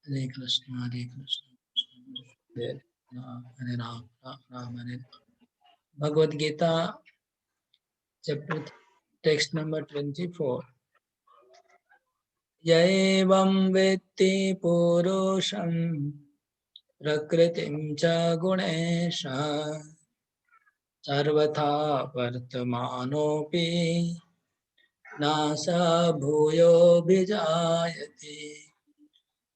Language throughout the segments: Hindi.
हरे Krishna Hare Krishna Krishna Hare Ram Hare Ram Ram Ram Hare Ram. Bhagavad Gita chapter text number 24। य एवं वेत्ति पुरुषं प्रकृतिं च गुणेशः सर्वथा वर्तमानोऽपि नाश भूयोऽभिजायते।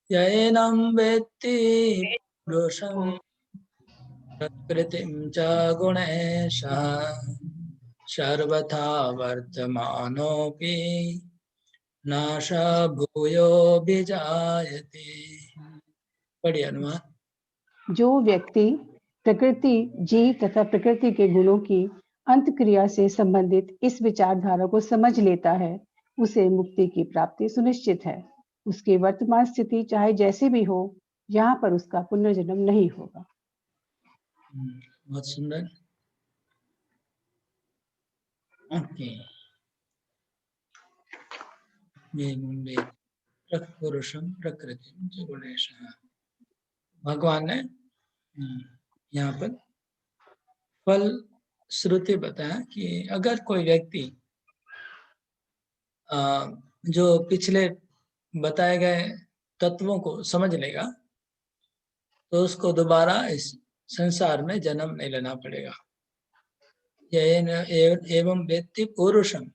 य एनं वेत्ति पुरुषं प्रकृतिं च गुणेशः सर्वथा वर्तमानोऽपि नाश भूयोऽभिजायते। पढ़िए अनुवाद। जो व्यक्ति प्रकृति, जीव तथा प्रकृति के गुणों की अंतक्रिया से संबंधित इस विचारधारा को समझ लेता है, उसे मुक्ति की प्राप्ति सुनिश्चित है। उसकी वर्तमान स्थिति चाहे जैसी भी हो, यहाँ पर उसका पुनर्जन्म नहीं होगा। बहुत सुंदर। ओके। पुरुषम प्रकृति च गुणेशः। भगवान ने यहाँ पर फल श्रुति बताया कि अगर कोई व्यक्ति जो पिछले बताए गए तत्वों को समझ लेगा तो उसको दोबारा इस संसार में जन्म नहीं लेना पड़ेगा। एवं व्यक्ति पुरुषम,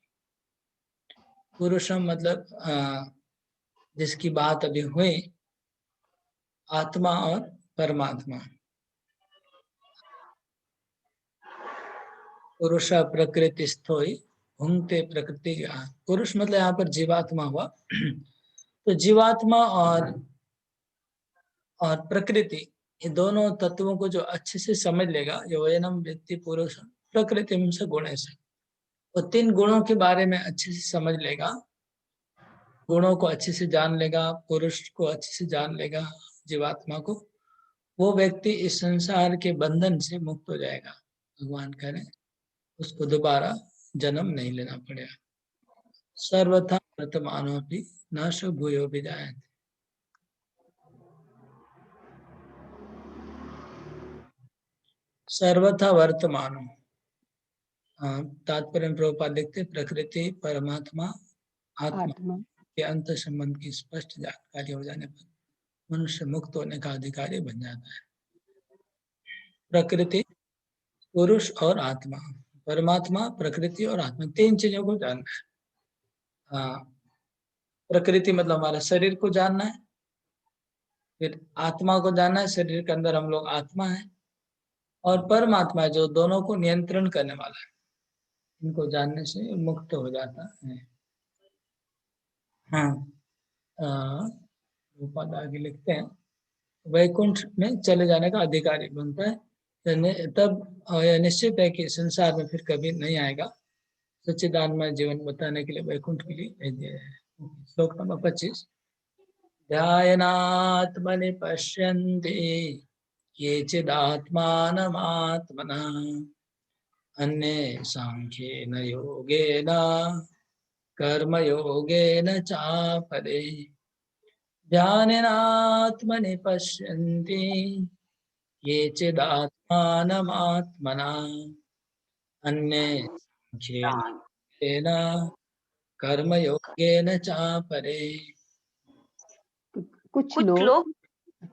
पुरुषम मतलब जिसकी बात अभी हुई, आत्मा और परमात्मा। पुरुष प्रकृति स्थोई भुंगते प्रकृति। पुरुष मतलब यहाँ पर जीवात्मा हुआ। तो जीवात्मा और प्रकृति, ये दोनों तत्वों को जो अच्छे से समझ लेगा, जो एनम व्यक्ति पुरुष प्रकृति से गुण से, वो 3 गुणों के बारे में अच्छे से समझ लेगा, गुणों को अच्छे से जान लेगा, पुरुष को अच्छे से जान लेगा, जीवात्मा को, वो व्यक्ति इस संसार के बंधन से मुक्त हो जाएगा। भगवान कह रहे उसको दोबारा जन्म नहीं लेना पड़ेगा। सर्वथा वर्तमानोऽपि नाश भूयो विजायते। सर्वथा वर्तमान, तात्पर्य में प्रभुपाद लिखते प्रकृति परमात्मा आत्मा के अंत संबंध की स्पष्ट जानकारी हो जाने पर मनुष्य मुक्त होने का अधिकारी बन जाता है। प्रकृति, पुरुष और आत्मा, परमात्मा, प्रकृति और आत्मा, 3 चीजों को जानना है। प्रकृति मतलब हमारा शरीर को जानना है, फिर आत्मा को जानना है, शरीर के अंदर हम लोग आत्मा है, और परमात्मा है जो दोनों को नियंत्रण करने वाला है। इनको जानने से मुक्त हो जाता है। हाँ, रूपाद आगे लिखते हैं वैकुंठ में चले जाने का अधिकारी बनता है। तब यह निश्चित है कि संसार में फिर कभी नहीं आएगा। सच्चिदानंदमय जीवन बताने के लिए वैकुंठ के लिए भेज दिया है। श्लोक नंबर 25। ध्यानात्मनि पश्यन्ति केचिदात्मानमात्मना अन्ये सांख्येन योगेन कर्मयोगेन चापरे। ध्यानेनात्मनि पश्यन्ति केचिदात्मानमात्मना अन्ये सांख्येन कर्मयोगेन चापरे। कुछ लोग लोग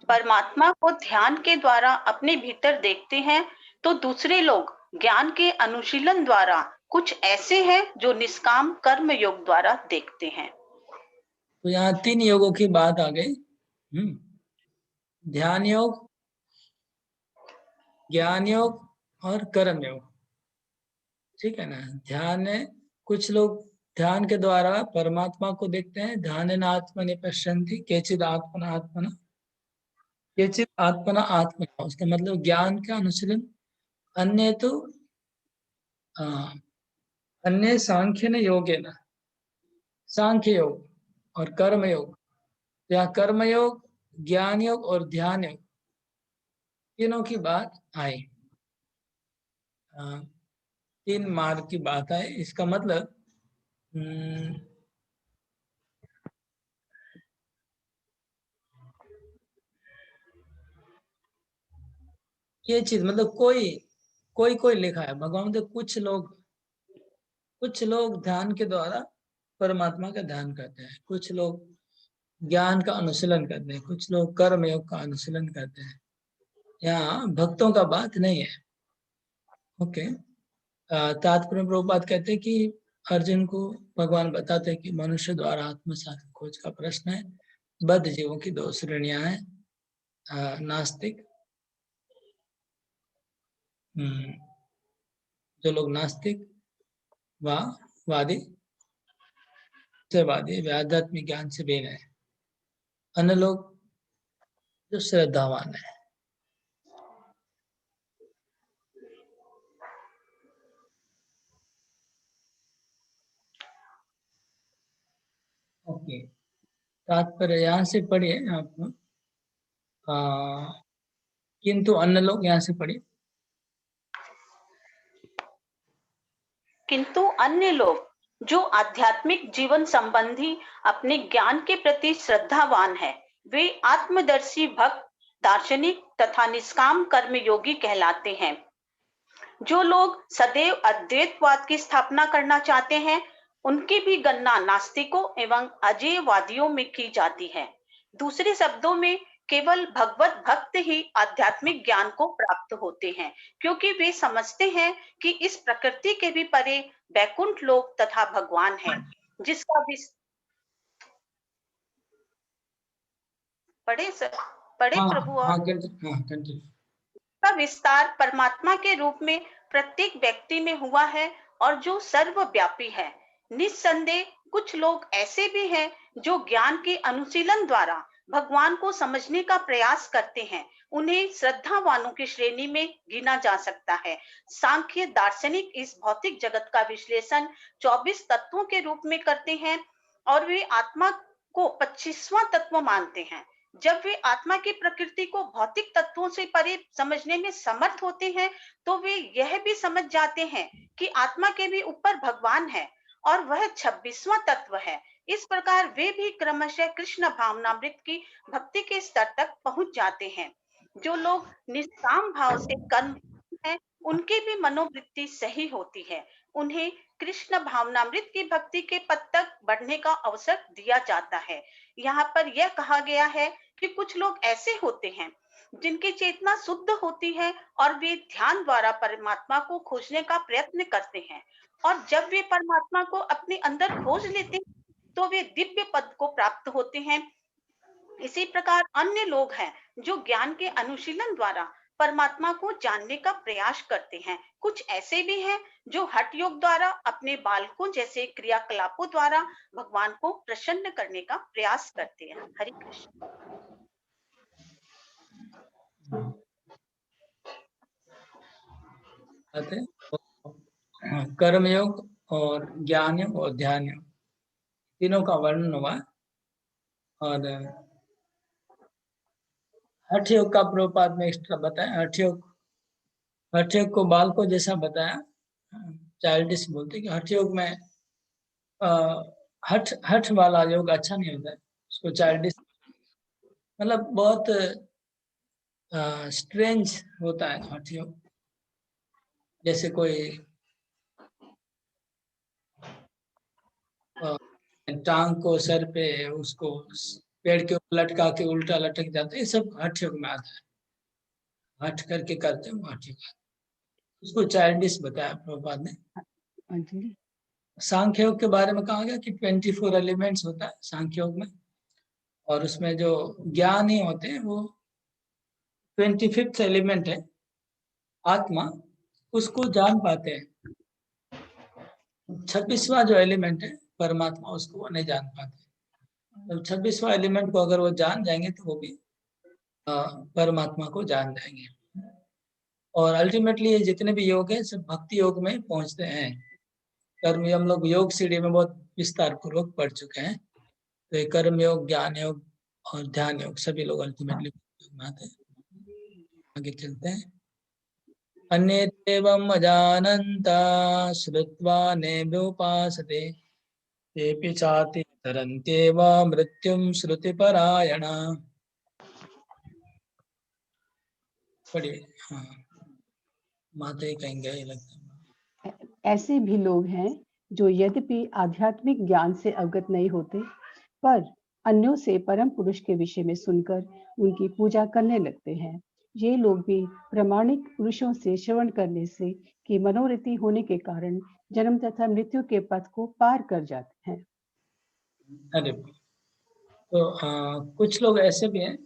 परमात्मा को ध्यान के द्वारा अपने भीतर देखते हैं, तो दूसरे लोग ज्ञान के अनुशीलन द्वारा कुछ ऐसे हैं जो निष्काम कर्म योग द्वारा देखते हैं। तो यहाँ 3 योगों की बात आ गई। ध्यान योग, ज्ञान योग और कर्म योग। ठीक है ना। ध्यान है, कुछ लोग ध्यान के द्वारा परमात्मा को देखते हैं। ध्यान आत्मनि पश्यन्ति केचिद आत्मना आत्मना, केचिद आत्मना आत्मना, उसका मतलब ज्ञान का अनुशीलन। अन्य तो अन्य सांख्य न योगे न, सांख्य योग और कर्म योग। यहाँ कर्म योग, ज्ञान योग और ध्यान योग, तीनों की बात आई। 3 मार्ग की बात है। इसका मतलब ये चीज मतलब कोई लिखा है भगवान मतलब कुछ लोग ध्यान के द्वारा परमात्मा का ध्यान करते हैं, कुछ लोग ज्ञान का अनुशीलन करते हैं, कुछ लोग कर्म योग का अनुशीलन करते हैं। यहाँ भक्तों का बात नहीं है। ओके। तात्पर्य प्रभुपाद कहते हैं कि अर्जुन को भगवान बताते हैं कि मनुष्य द्वारा आत्म साधन खोज का प्रश्न है। बद्ध जीवों की दो श्रेणियां हैं, नास्तिक, जो लोग नास्तिक व वादी से वादी वे आध्यात्मिक ज्ञान से भिन्न है। अन्य लोग जो श्रद्धावान है। ओके, तात्पर्य यहाँ से पढ़िए आप। किंतु अन्य लोग, यहाँ से पढ़िए। किंतु अन्य लोग जो आध्यात्मिक जीवन संबंधी अपने ज्ञान के प्रति श्रद्धावान है, वे आत्मदर्शी भक्त, दार्शनिक तथा निष्काम कर्म योगी कहलाते हैं। जो लोग सदैव अद्वैतवाद की स्थापना करना चाहते हैं, उनकी भी गणना नास्तिकों एवं अजेयवादियों में की जाती है। दूसरे शब्दों में केवल भगवत भक्त ही आध्यात्मिक ज्ञान को प्राप्त होते हैं, क्योंकि वे समझते हैं कि इस प्रकृति के भी परे वैकुंठ लोक तथा भगवान है, जिसका पढ़े हाँ प्रभु। और हाँ, कंटिन्यू। का विस्तार परमात्मा के रूप में प्रत्येक व्यक्ति में हुआ है और जो सर्वव्यापी है। निस्संदेह कुछ लोग ऐसे भी हैं जो ज्ञान के अनुशीलन द्वारा भगवान को समझने का प्रयास करते हैं। उन्हें श्रद्धावानों की श्रेणी में गिना जा सकता है। सांख्य दार्शनिक इस भौतिक जगत का विश्लेषण 24 तत्वों के रूप में करते हैं और वे आत्मा को 25वां तत्व मानते हैं। जब वे आत्मा की प्रकृति को भौतिक तत्वों से परे समझने में समर्थ होते हैं, तो वे यह भी समझ जाते हैं कि आत्मा के भी ऊपर भगवान है और वह 26वां तत्व है। इस प्रकार वे भी क्रमशः कृष्ण भावनामृत की भक्ति के स्तर तक पहुंच जाते हैं। जो लोग निष्काम भाव से कर्म हैं, उनकी भी मनोवृत्ति सही होती है। उन्हें कृष्ण भावनामृत की भक्ति के पद तक बढ़ने का अवसर दिया जाता है। यहाँ पर यह कहा गया है कि कुछ लोग ऐसे होते हैं जिनकी चेतना शुद्ध होती है और वे ध्यान द्वारा परमात्मा को खोजने का प्रयत्न करते हैं, और जब वे परमात्मा को अपने अंदर खोज लेते हैं तो वे दिव्य पद को प्राप्त होते हैं। इसी प्रकार अन्य लोग हैं जो ज्ञान के अनुशीलन द्वारा परमात्मा को जानने का प्रयास करते हैं। कुछ ऐसे भी हैं जो हठ योग द्वारा अपने बालकों जैसे क्रियाकलापों द्वारा भगवान को प्रसन्न करने का प्रयास करते हैं। हरि कृष्ण। कर्म योग और ज्ञान योग और ध्यान योग तीनों का वर्णन हुआ। और हठ योग का प्रभुपाद में एक्स्ट्रा बताया। हठ योग को बालकों जैसा बताया, चाइल्डिश बोलते कि हठ योग में हठ वाला योग अच्छा नहीं होता है, उसको चाइल्डिश मतलब बहुत स्ट्रेंज होता है हठ योग। जैसे कोई टांग को सर पे उसको पेड़ के ऊपर लटका के उल्टा लटक जाता है, ये सब हठ योग में आता है। हठ करके करते हैं वो हठ योग, उसको चाइल्डिश बताया प्रभुपाद ने। सांख्य योग के बारे में कहा गया कि 24 एलिमेंट्स होता है सांख्य योग में, और उसमें जो ज्ञान ही होते हैं वो 25th एलिमेंट है आत्मा, उसको जान पाते हैं। 26वां जो एलिमेंट है परमात्मा, उसको वो नहीं जान पाते। तो 26वां एलिमेंट को अगर वो जान जाएंगे तो वो भी परमात्मा को जान जाएंगे। और अल्टीमेटली ये जितने भी योग है सब भक्ति योग में पहुंचते हैं। कर्म हम लोग योग सीढ़ी में बहुत विस्तार पूर्वक पढ़ चुके हैं। तो ये कर्म योग, ज्ञान योग और ध्यान योग सभी लोग अल्टीमेटली में आते हैं। आगे चलते हैं। अन्येवम् अजानन्ता श्रुत्वा नेभ्योपासते तेऽपि चाति तरन्त्येव मृत्युं श्रुतिपरायणा। बड़ी, हाँ, माता ही कहेंगे ये लगता है। ऐसे भी लोग हैं जो यद्यपि आध्यात्मिक ज्ञान से अवगत नहीं होते, पर अन्यों से परम पुरुष के विषय में सुनकर उनकी पूजा करने लगते हैं। ये लोग भी प्रामाणिक पुरुषों से श्रवण करने से की मनोरथी होने के कारण जन्म तथा मृत्यु के पथ को पार कर जाते हैं। अरे तो कुछ लोग ऐसे भी हैं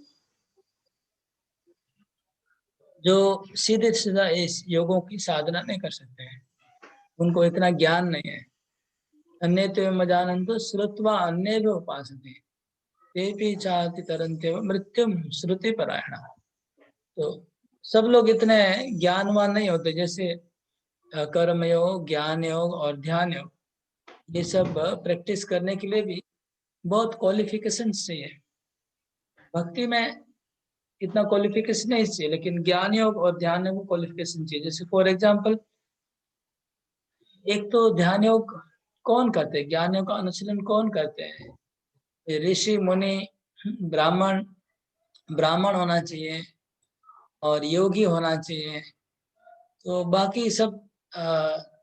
जो सीधे सीधा इस योगों की साधना नहीं कर सकते हैं, उनको इतना ज्ञान नहीं है। अन्य तो मजानंतो श्रुत्वा अन्य भी उपासते, ते भी चाहती तरंते मृत्युम श्रुति परायण। तो सब लोग इतने ज्ञानवान नहीं होते, जैसे कर्म योग, ज्ञान योग और ध्यान योग, ये सब प्रैक्टिस करने के लिए भी बहुत क्वालिफिकेशन चाहिए। भक्ति में इतना क्वालिफिकेशन नहीं चाहिए, लेकिन ज्ञान योग और ध्यान योग को क्वालिफिकेशन चाहिए। जैसे फॉर एग्जांपल, एक तो ध्यान योग कौन करते हैं, ज्ञान योग का अनुशीलन कौन करते हैं? ऋषि मुनि, ब्राह्मण, ब्राह्मण होना चाहिए और योगी होना चाहिए। तो बाकी सब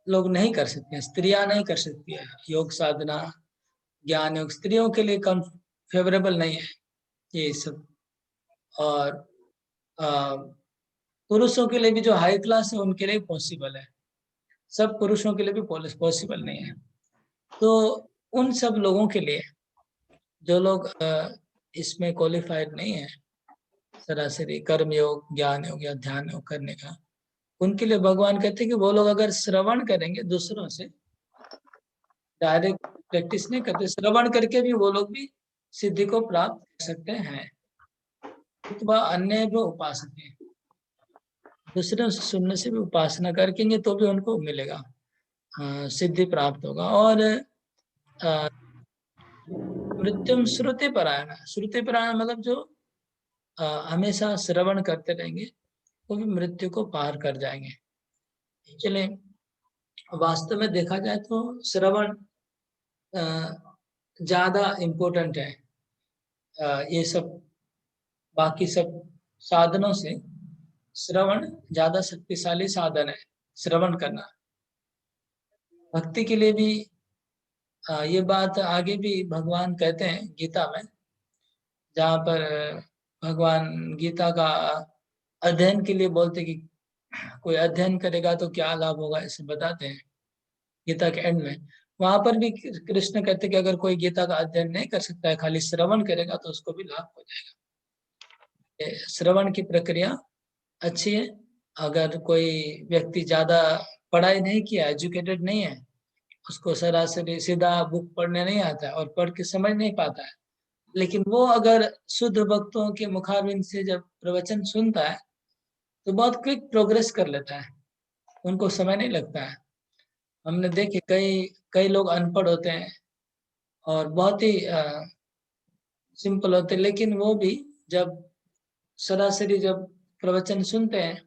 लोग नहीं कर सकते हैं, स्त्रियां नहीं कर सकती है योग साधना, ज्ञान योग स्त्रियों के लिए फेवरेबल नहीं है ये सब। और अ, पुरुषों के लिए भी जो हाई क्लास है उनके लिए पॉसिबल है, सब पुरुषों के लिए भी पॉसिबल नहीं है। तो उन सब लोगों के लिए, जो लोग इसमें क्वालिफाइड नहीं है सरासरी कर्म योग, ज्ञान योग या ध्यान योग करने का, उनके लिए भगवान कहते हैं कि वो लोग अगर श्रवण करेंगे दूसरों से, डायरेक्ट प्रैक्टिस नहीं करते, श्रवण करके भी वो लोग भी सिद्धि को प्राप्त कर सकते हैं। वह अन्य भी उपासना, दूसरों से सुनने से भी उपासना करेंगे तो भी उनको मिलेगा, सिद्धि प्राप्त होगा। और मृत्युम श्रुति परायण, श्रुति परायण मतलब जो हमेशा श्रवण करते रहेंगे वो भी मृत्यु को पार कर जाएंगे। चलिए, वास्तव में देखा जाए तो श्रवण ज्यादा इम्पोर्टेंट है ये सब बाकी सब साधनों से। श्रवण ज्यादा शक्तिशाली साधन है, श्रवण करना। भक्ति के लिए भी ये बात आगे भी भगवान कहते हैं गीता में, जहाँ पर भगवान गीता का अध्ययन के लिए बोलते कि कोई अध्ययन करेगा तो क्या लाभ होगा, इसे बताते हैं गीता के एंड में। वहां पर भी कृष्ण कहते कि अगर कोई गीता का अध्ययन नहीं कर सकता है, खाली श्रवण करेगा तो उसको भी लाभ हो जाएगा। श्रवण की प्रक्रिया अच्छी है। अगर कोई व्यक्ति ज्यादा पढ़ाई नहीं किया, एजुकेटेड नहीं है, उसको सरासरी सीधा बुक पढ़ने नहीं आता है और पढ़ के समझ नहीं पाता है, लेकिन वो अगर शुद्ध भक्तों के मुखारबिंद से जब प्रवचन सुनता है तो बहुत क्विक प्रोग्रेस कर लेता है, उनको समय नहीं लगता है। हमने देखे कई कई लोग अनपढ़ होते हैं और बहुत ही सिंपल होते हैं, लेकिन वो भी जब सरासरी जब प्रवचन सुनते हैं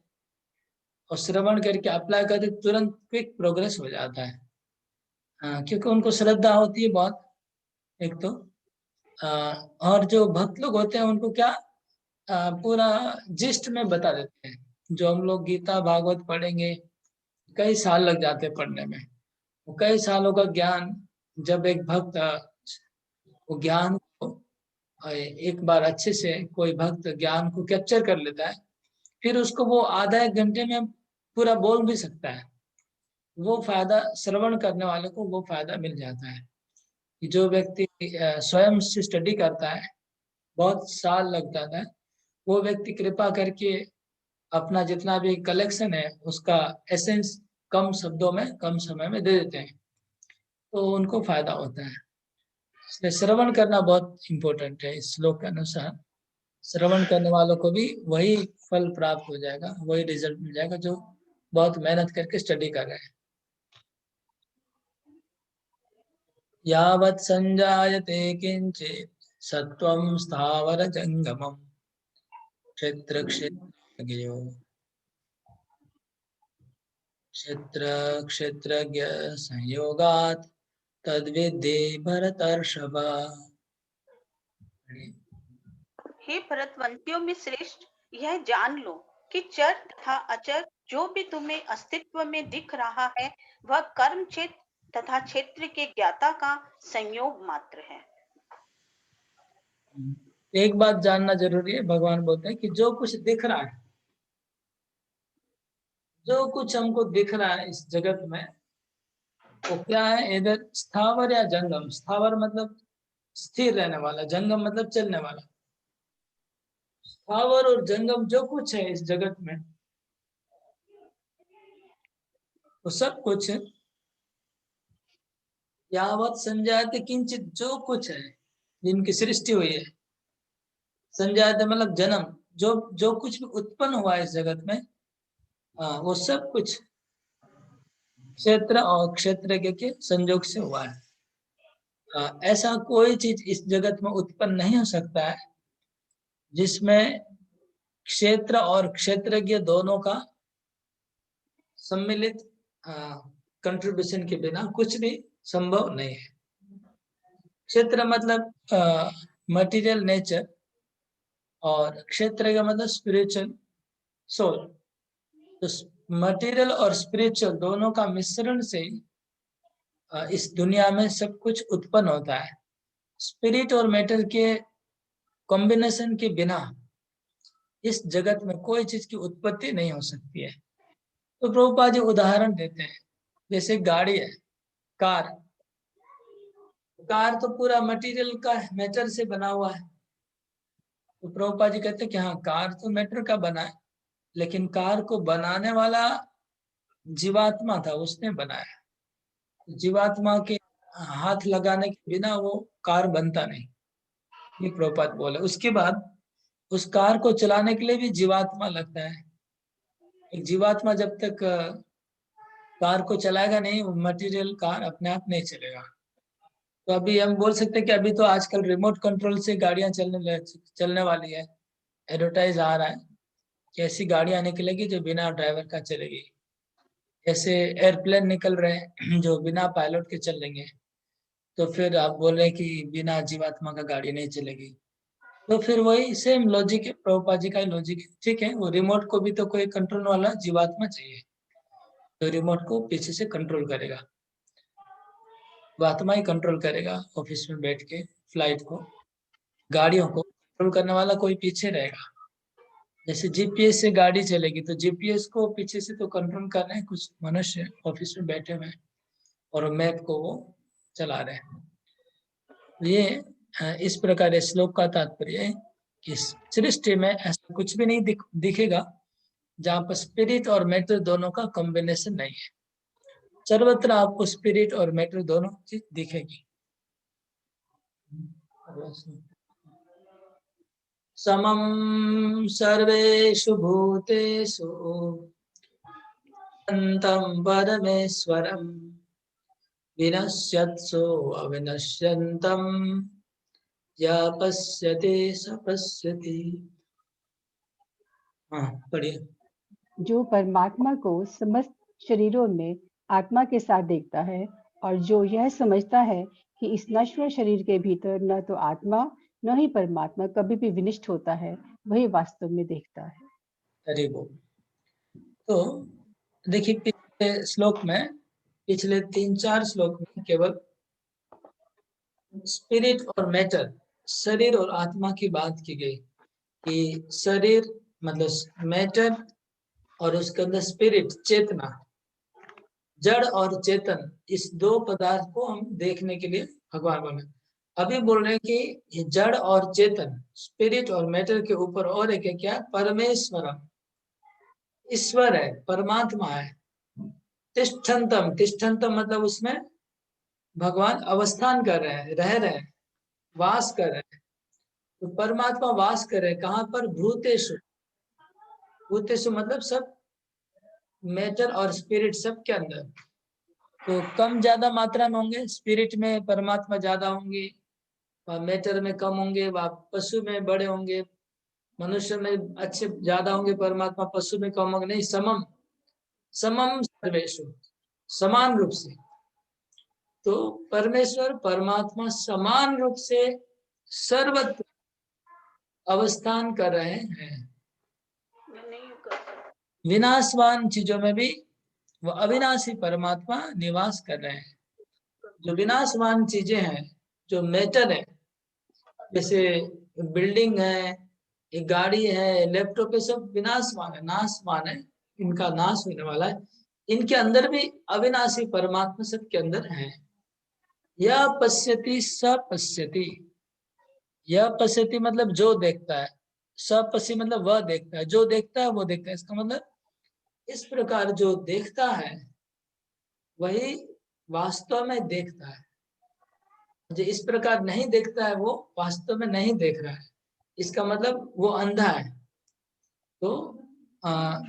और श्रवण करके अप्लाई करते, तुरंत क्विक प्रोग्रेस हो जाता है। क्योंकि उनको श्रद्धा होती है बहुत, एक तो और जो भक्त लोग होते हैं उनको क्या पूरा जिस्ट में बता देते हैं। जो हम लोग गीता भागवत पढ़ेंगे, कई साल लग जाते हैं पढ़ने में, वो कई सालों का ज्ञान जब एक भक्त वो ज्ञान को एक बार अच्छे से कोई भक्त ज्ञान को कैप्चर कर लेता है, फिर उसको वो आधा एक घंटे में पूरा बोल भी सकता है। वो फायदा श्रवण करने वाले को वो फायदा मिल जाता है। कि जो व्यक्ति स्वयं से स्टडी करता है, बहुत साल लग जाता है, वो व्यक्ति कृपा करके अपना जितना भी कलेक्शन है उसका एसेंस कम शब्दों में कम समय में दे देते हैं, तो उनको फायदा होता है। इसलिए श्रवण करना बहुत इंपॉर्टेंट है। इस श्लोक के अनुसार श्रवण करने वालों को भी वही फल प्राप्त हो जाएगा, वही रिजल्ट मिल जाएगा जो बहुत मेहनत करके स्टडी कर रहे हैं। यावत् संजायते किंचित सत्वं स्थावर जंगमम् क्षेत्र क्षेत्रज्ञो क्षेत्र क्षेत्रज्ञ संयोगात् तद्विद्धि भरतर्षभ। हे भरतवंशियों में श्रेष्ठ, यह जान लो कि चर तथा अचर जो भी तुम्हें अस्तित्व में दिख रहा है वह कर्म क्षेत्र तथा क्षेत्र के ज्ञाता का संयोग मात्र है। एक बात जानना जरूरी है, भगवान बोलते हैं कि जो कुछ दिख रहा है, जो कुछ हमको दिख रहा है इस जगत में, वो क्या है? इधर स्थावर या जंगम। स्थावर मतलब स्थिर रहने वाला, जंगम मतलब चलने वाला। स्थावर और जंगम जो कुछ है इस जगत में, वो सब कुछ यावत संजायते किंचित, जो कुछ है जिनकी सृष्टि हुई है। संजायते मतलब जन्म, जो जो कुछ भी उत्पन्न हुआ है इस जगत में, वो सब कुछ क्षेत्र और क्षेत्रज्ञ के संयोग से हुआ है। ऐसा कोई चीज इस जगत में उत्पन्न नहीं हो सकता है जिसमें क्षेत्र और क्षेत्रज्ञ दोनों का सम्मिलित कंट्रीब्यूशन के बिना कुछ भी संभव नहीं है। क्षेत्र मतलब मटेरियल नेचर, और क्षेत्र का मतलब स्पिरिचुअल सोल। तो मटेरियल और स्पिरिचुअल दोनों का मिश्रण से इस दुनिया में सब कुछ उत्पन्न होता है। स्पिरिट और मैटर के कॉम्बिनेशन के बिना इस जगत में कोई चीज की उत्पत्ति नहीं हो सकती है। तो प्रभुपाद जी उदाहरण देते हैं, जैसे गाड़ी है, कार। कार तो पूरा मटेरियल का, मैटर से बना हुआ है। तो प्रभुपाद जी कहते हैं कि हाँ, कार तो मैटर का बना है, लेकिन कार को बनाने वाला जीवात्मा था, उसने बनाया। जीवात्मा के हाथ लगाने के बिना वो कार बनता नहीं, ये प्रभुपाद बोले। उसके बाद उस कार को चलाने के लिए भी जीवात्मा लगता है। एक जीवात्मा जब तक कार को चलाएगा नहीं, वो मटेरियल कार अपने आप नहीं चलेगा। तो अभी हम बोल सकते हैं कि अभी तो आजकल रिमोट कंट्रोल से गाड़ियां चलने वाली है। एडवर्टाइज आ रहा है कि ऐसी गाड़ियां निकलेगी जो बिना ड्राइवर का चलेगी। ऐसे एयरप्लेन निकल रहे हैं जो बिना पायलट के चलेंगे। तो फिर आप बोल रहे हैं कि बिना जीवात्मा का गाड़ी नहीं चलेगी। तो फिर वही सेम लॉजिक है, प्रभुपाद जी का ही लॉजिक है। ठीक है, वो रिमोट को भी तो कोई कंट्रोल वाला जीवात्मा चाहिए, तो रिमोट को पीछे से कंट्रोल करेगा। आत्मा ही कंट्रोल करेगा ऑफिस में बैठ के, फ्लाइट को, गाड़ियों को कंट्रोल करने वाला कोई पीछे रहेगा। जैसे जीपीएस से गाड़ी चलेगी, तो जीपीएस को पीछे से तो कंट्रोल कर रहे हैं कुछ मनुष्य ऑफिस में बैठे हुए हैं, और मैप को वो चला रहे हैं। ये इस प्रकार श्लोक का तात्पर्य है कि सृष्टि में ऐसा कुछ भी नहीं दिखेगा जहाँ पर स्पिरिट और मैटर दोनों का कॉम्बिनेशन नहीं है। सर्वत्र आपको स्पिरिट और मैटर दोनों चीज दिखेगी। समम सर्वेषु भूतेषु अनंतं परमेश्वरं विनश्यत्सु अविनश्यन्तं या पश्यति स पश्यति। हाँ, पढ़िए। जो परमात्मा को समस्त शरीरों में आत्मा के साथ देखता है, और जो यह समझता है कि इस नश्वर शरीर के भीतर न तो आत्मा न ही परमात्मा कभी भी विनिष्ट होता है, वही वास्तव में देखता है। हरि बोल। तो देखिए, पिछले श्लोक में, पिछले 3-4 श्लोक में केवल स्पिरिट और मैटर, शरीर और आत्मा की बात की गई कि शरीर मतलब मैटर, और उसके अंदर स्पिरिट चेतना, जड़ और चेतन, इस दो पदार्थ को हम देखने के लिए भगवान बने। अभी बोल रहे हैं कि ये जड़ और चेतन, स्पिरिट और मैटर के ऊपर और एक है क्या? परमेश्वरम, ईश्वर है, परमात्मा है। तिष्ठन्तम, तिष्ठन्तम मतलब उसमें भगवान अवस्थान कर रहे हैं, रह रहे हैं, वास कर रहे हैं। तो परमात्मा वास कर रहे हैं कहाँ पर? भूतेषु। भूतेषु मतलब सब मैटर और स्पिरिट सब के अंदर। तो कम ज्यादा मात्रा में होंगे, स्पिरिट में परमात्मा ज्यादा होंगे, मैटर में कम होंगे, व पशु में बड़े होंगे, मनुष्य में अच्छे ज्यादा होंगे, परमात्मा पशु में कम होंगे। नहीं, समम, समम सर्वेषु, समान रूप से। तो परमेश्वर परमात्मा समान रूप से सर्वत्र अवस्थान कर रहे हैं। विनाशवान चीजों में भी वो अविनाशी परमात्मा निवास कर रहे हैं। जो विनाशवान चीजें हैं, जो मैटर है, जैसे बिल्डिंग है, एक गाड़ी है, लैपटॉप है, सब विनाशवान है, नाशवान है, इनका नाश होने वाला है। इनके अंदर भी अविनाशी परमात्मा सबके अंदर है। यह पश्यति स पश्यति, यह पश्यति मतलब जो देखता है, स पश्य मतलब वह देखता है, जो देखता है वो देखता है। इसका मतलब इस प्रकार जो देखता है वही वास्तव में देखता है। जो इस प्रकार नहीं देखता है वो वास्तव में नहीं देख रहा है। इसका मतलब वो अंधा है। तो आ,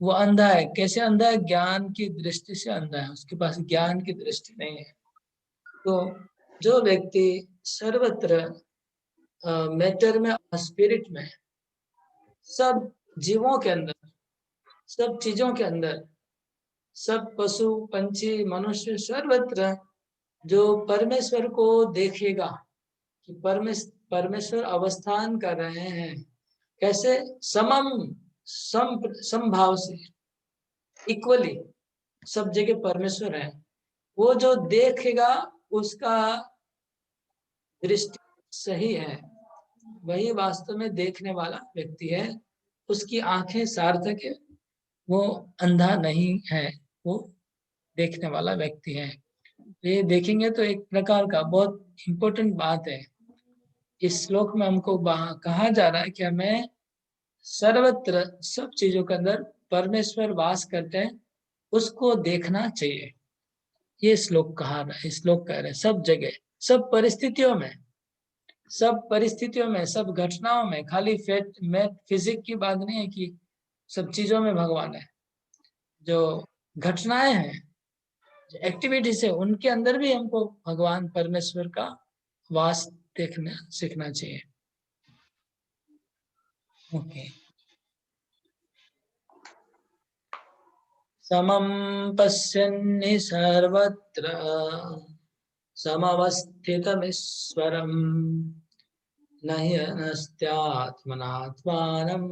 वो अंधा है। कैसे अंधा है? ज्ञान की दृष्टि से अंधा है, उसके पास ज्ञान की दृष्टि नहीं है। तो जो व्यक्ति सर्वत्र मैटर में, स्पिरिट में, सब जीवों के अंदर, सब चीजों के अंदर, सब पशु पंछी मनुष्य सर्वत्र जो परमेश्वर को देखेगा कि परमेश्वर अवस्थान कर रहे हैं। कैसे? समम, समभाव से, इक्वली सब जगह परमेश्वर है। वो जो देखेगा उसका दृष्टि सही है, वही वास्तव में देखने वाला व्यक्ति है। उसकी आंखें सार्थक है, वो अंधा नहीं है, वो देखने वाला व्यक्ति है। ये देखेंगे तो एक प्रकार का बहुत इंपॉर्टेंट बात है। इस श्लोक में हमको कहा जा रहा है कि हमें सर्वत्र सब चीजों के अंदर परमेश्वर वास करते हैं, उसको देखना चाहिए। ये श्लोक कहा रहा है, श्लोक कह रहे हैं सब जगह, सब परिस्थितियों में, सब परिस्थितियों में, सब घटनाओं में। खाली मैथ फिजिक्स की बात नहीं है कि सब चीजों में भगवान है। जो घटनाएं हैं, जो एक्टिविटीज है, उनके अंदर भी हमको भगवान परमेश्वर का वास देखना सीखना चाहिए। ओके। समं पश्यन्नि सर्वत्र समवस्थितमीश्वरम् न हि नस्त्यात्मनात्मानं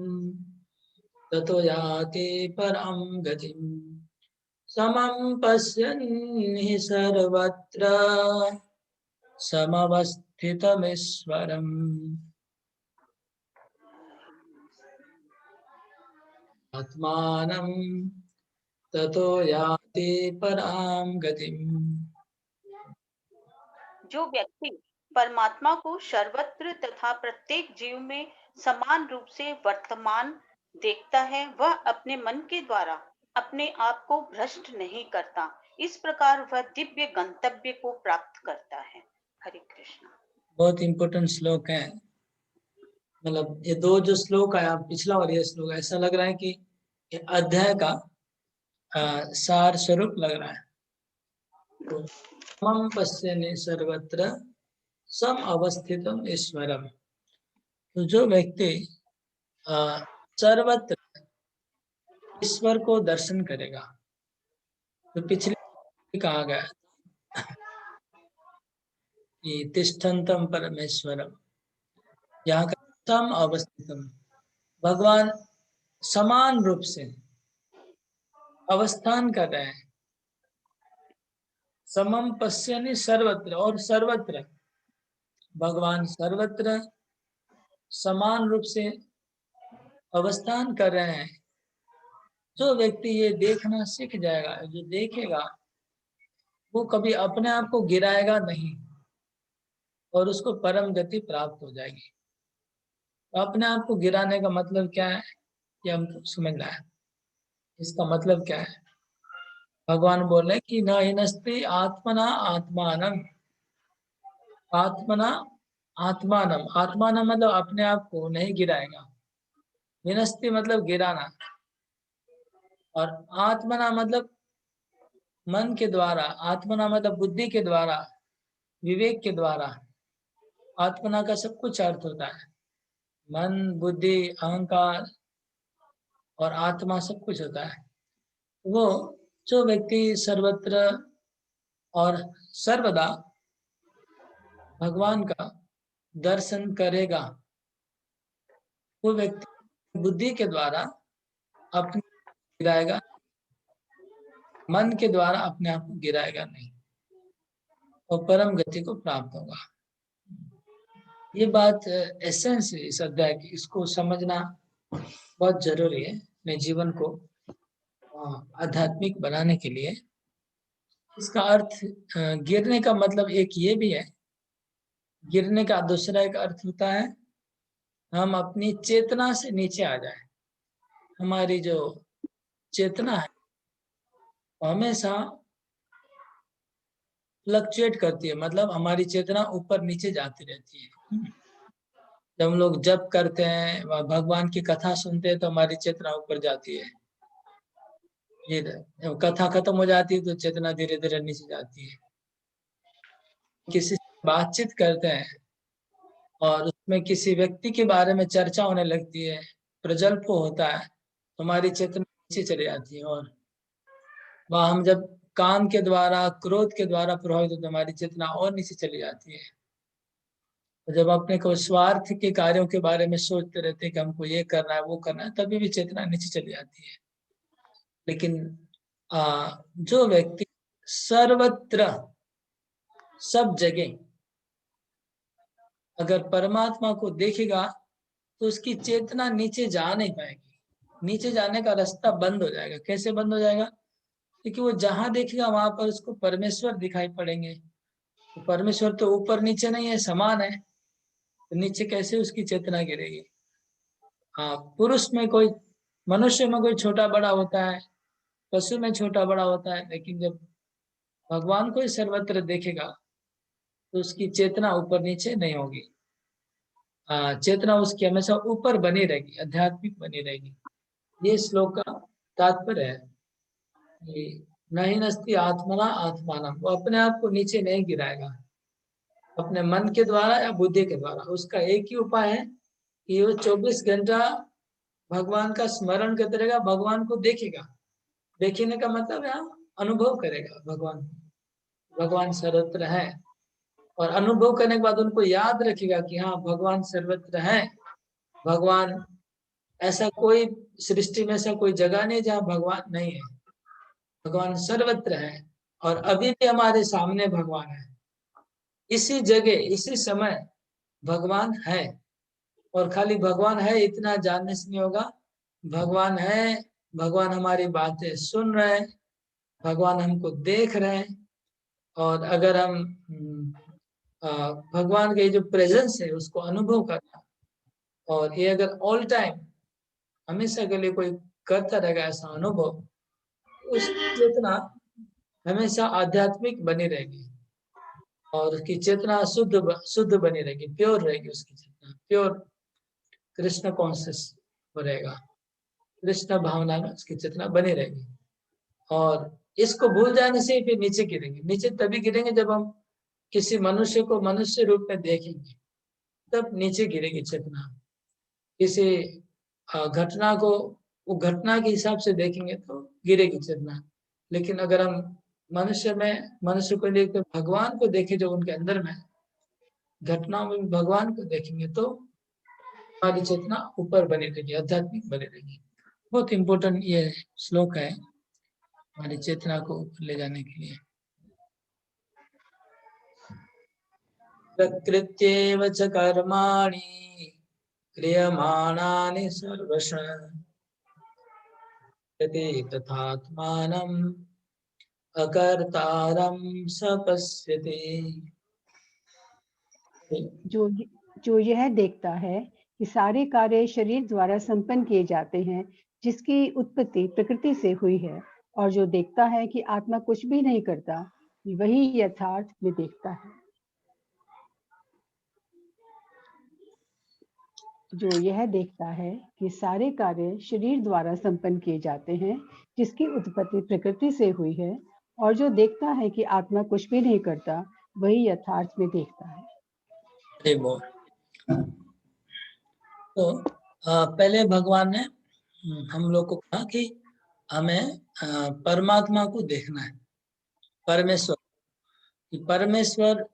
ततो याति परां गतिम्। समं पश्यन्नि सर्वत्र समवस्थितमीश्वरम् आत्मानं ततो याति परां गतिम्। जो व्यक्ति परमात्मा को सर्वत्र तथा प्रत्येक जीव में समान रूप से वर्तमान देखता है, वह अपने मन के द्वारा अपने आप को भ्रष्ट नहीं करता। इस प्रकार वह दिव्य गंतव्य को प्राप्त करता है। हरे कृष्णा। बहुत इंपॉर्टेंट श्लोक है। मतलब ये दो जो श्लोक आया, पिछला और ये श्लोक, ऐसा लग रहा है कि ये अध्याय का सार स्वरूप लग रहा है। तो समं पश्यन्नि सर्वत्र सम अवस्थितम ईश्वरम। तो जो व्यक्ति सर्वत्र ईश्वर को दर्शन करेगा, तो पिछले कहा गया कि तिष्ठन्तम परमेश्वरम, यहाँ का सम अवस्थितम, भगवान समान रूप से अवस्थान कर रहे हैं। समम पश्यन्नि सर्वत्र, और सर्वत्र भगवान सर्वत्र समान रूप से अवस्थान कर रहे हैं। जो व्यक्ति ये देखना सीख जाएगा, जो देखेगा, वो कभी अपने आप को गिराएगा नहीं और उसको परम गति प्राप्त हो जाएगी। तो अपने आप को गिराने का मतलब क्या है, ये हमको समझना है। इसका मतलब क्या है? भगवान बोल रहे कि न हिनस्ति आत्मना आत्मानम, आत्मना आत्मानम, आत्मानम मतलब अपने आप को नहीं गिराएगा। हिनस्ति मतलब गिराना, और आत्मना मतलब मन के द्वारा, आत्मना मतलब बुद्धि के द्वारा, विवेक के द्वारा। आत्मना का सब कुछ अर्थ होता है, मन, बुद्धि, अहंकार और आत्मा सब कुछ होता है। वो जो व्यक्ति सर्वत्र और सर्वदा भगवान का दर्शन करेगा, वो व्यक्ति बुद्धि के द्वारा अपने गिराएगा, मन के द्वारा अपने आप को गिराएगा नहीं और परम गति को प्राप्त होगा। ये बात एसेंस है इस अध्याय की, इसको समझना बहुत जरूरी है अपने जीवन को आध्यात्मिक बनाने के लिए। इसका अर्थ गिरने का मतलब एक ये भी है, गिरने का दूसरा एक अर्थ होता है हम अपनी चेतना से नीचे आ जाए। हमारी जो चेतना है वो हमेशा फ्लक्चुएट करती है, मतलब हमारी चेतना ऊपर नीचे जाती रहती है। जब हम लोग जप करते हैं, भगवान की कथा सुनते हैं, तो हमारी चेतना ऊपर जाती है। ये जब कथा खत्म हो जाती है तो चेतना धीरे धीरे नीचे जाती है। किसी से बातचीत करते हैं और उसमें किसी व्यक्ति के बारे में चर्चा होने लगती है, प्रजल्प होता है, तो हमारी चेतना नीचे चली जाती है। और वह हम जब काम के द्वारा, क्रोध के द्वारा प्रभावित होते, हमारी चेतना और नीचे चली जाती है। तो जब अपने को स्वार्थ के कार्यों के बारे में सोचते रहते हैं कि हमको ये करना है, वो करना है, तभी भी चेतना नीचे चली जाती है। लेकिन जो व्यक्ति सर्वत्र सब जगह अगर परमात्मा को देखेगा तो उसकी चेतना नीचे जा नहीं पाएगी। नीचे जाने का रास्ता बंद हो जाएगा। कैसे बंद हो जाएगा? क्योंकि वो जहां देखेगा वहां पर उसको परमेश्वर दिखाई पड़ेंगे। तो परमेश्वर तो ऊपर नीचे नहीं है, समान है, तो नीचे कैसे उसकी चेतना गिरेगी? हाँ, पुरुष में कोई, मनुष्य में कोई छोटा बड़ा होता है, पशु में छोटा बड़ा होता है, लेकिन जब भगवान को ही सर्वत्र देखेगा तो उसकी चेतना ऊपर नीचे नहीं होगी। चेतना उसकी हमेशा ऊपर बनी रहेगी, आध्यात्मिक बनी रहेगी। ये श्लोक का तात्पर्य है कि नहीं नस्ति आत्मना आत्मानम, वो अपने आप को नीचे नहीं गिराएगा अपने मन के द्वारा या बुद्धि के द्वारा। उसका एक ही उपाय है कि वो 24 घंटा भगवान का स्मरण करते रहेगा, भगवान को देखेगा। देखने का मतलब है अनुभव करेगा भगवान, भगवान सर्वत्र है। और अनुभव करने के बाद उनको याद रखेगा कि हाँ, भगवान सर्वत्र है। भगवान, ऐसा कोई सृष्टि में ऐसा कोई जगह नहीं जहाँ भगवान नहीं है। भगवान सर्वत्र है और अभी भी हमारे सामने भगवान है। इसी जगह इसी समय भगवान है। और खाली भगवान है इतना जानने से नहीं होगा, भगवान है, भगवान हमारी बातें सुन रहे हैं, भगवान हमको देख रहे हैं। और अगर हम भगवान के जो प्रेजेंस है उसको अनुभव करना, और ये अगर ऑल टाइम हमेशा के लिए कोई करता रहेगा ऐसा अनुभव, उस चेतना हमेशा आध्यात्मिक बनी रहेगी और उसकी चेतना शुद्ध बनी रहेगी, प्योर रहेगी। उसकी चेतना प्योर कृष्ण कॉन्शियस हो रहेगा, कृष्ण भावना में उसकी चेतना बनी रहेगी। और इसको भूल जाने से फिर नीचे गिरेंगे। नीचे तभी गिरेंगे जब हम किसी मनुष्य को मनुष्य रूप में देखेंगे, तब नीचे गिरेगी चेतना। किसी घटना को वो घटना के हिसाब से देखेंगे तो गिरेगी चेतना। लेकिन अगर हम मनुष्य को लेकर भगवान को देखें जो उनके अंदर में, घटनाओं में भगवान को देखेंगे तो हमारी चेतना ऊपर बनी रहेगी, आध्यात्मिक बनी रहेगी। बहुत इंपॉर्टेंट ये श्लोक है हमारी चेतना को ऊपर ले जाने के लिए। प्रकृत्येव च कर्माणि क्रियमाणानि सर्वशः तथात्मानम् अकर्तारं सपश्यते। जो यह देखता है कि सारे कार्य शरीर द्वारा संपन्न किए जाते हैं, जिसकी उत्पत्ति प्रकृति से हुई है, और जो देखता है कि आत्मा कुछ भी नहीं करता, वही यथार्थ में देखता है। जो यह देखता है कि सारे कार्य शरीर द्वारा संपन्न किए जाते हैं, जिसकी उत्पत्ति प्रकृति से हुई है, और जो देखता है कि आत्मा कुछ भी नहीं करता, वही यथार्थ में देखता है। तो पहले भगवान ने हम लोग को कहा कि हमें परमात्मा को देखना है, परमेश्वर, कि परमेश्वर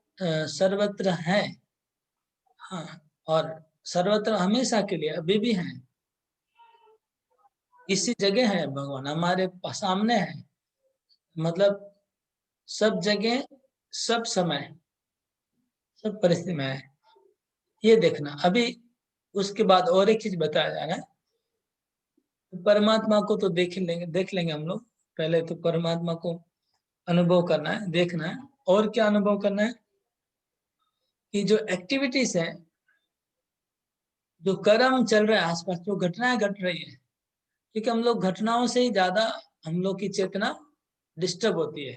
सर्वत्र है। हाँ, और सर्वत्र हमेशा के लिए अभी भी हैं। इसी जगह है भगवान, हमारे सामने है, मतलब सब जगह, सब समय, सब परिस्थिति में है। ये देखना। अभी उसके बाद और एक चीज बताया जा रहा है, परमात्मा को तो देख लेंगे हम लोग। पहले तो परमात्मा को अनुभव करना है, देखना है। और क्या अनुभव करना है कि जो एक्टिविटीज है, जो कर्म चल रहा है आसपास, जो घटनाएं घट रही है, क्योंकि हम लोग घटनाओं से ही ज्यादा हम लोग की चेतना डिस्टर्ब होती है।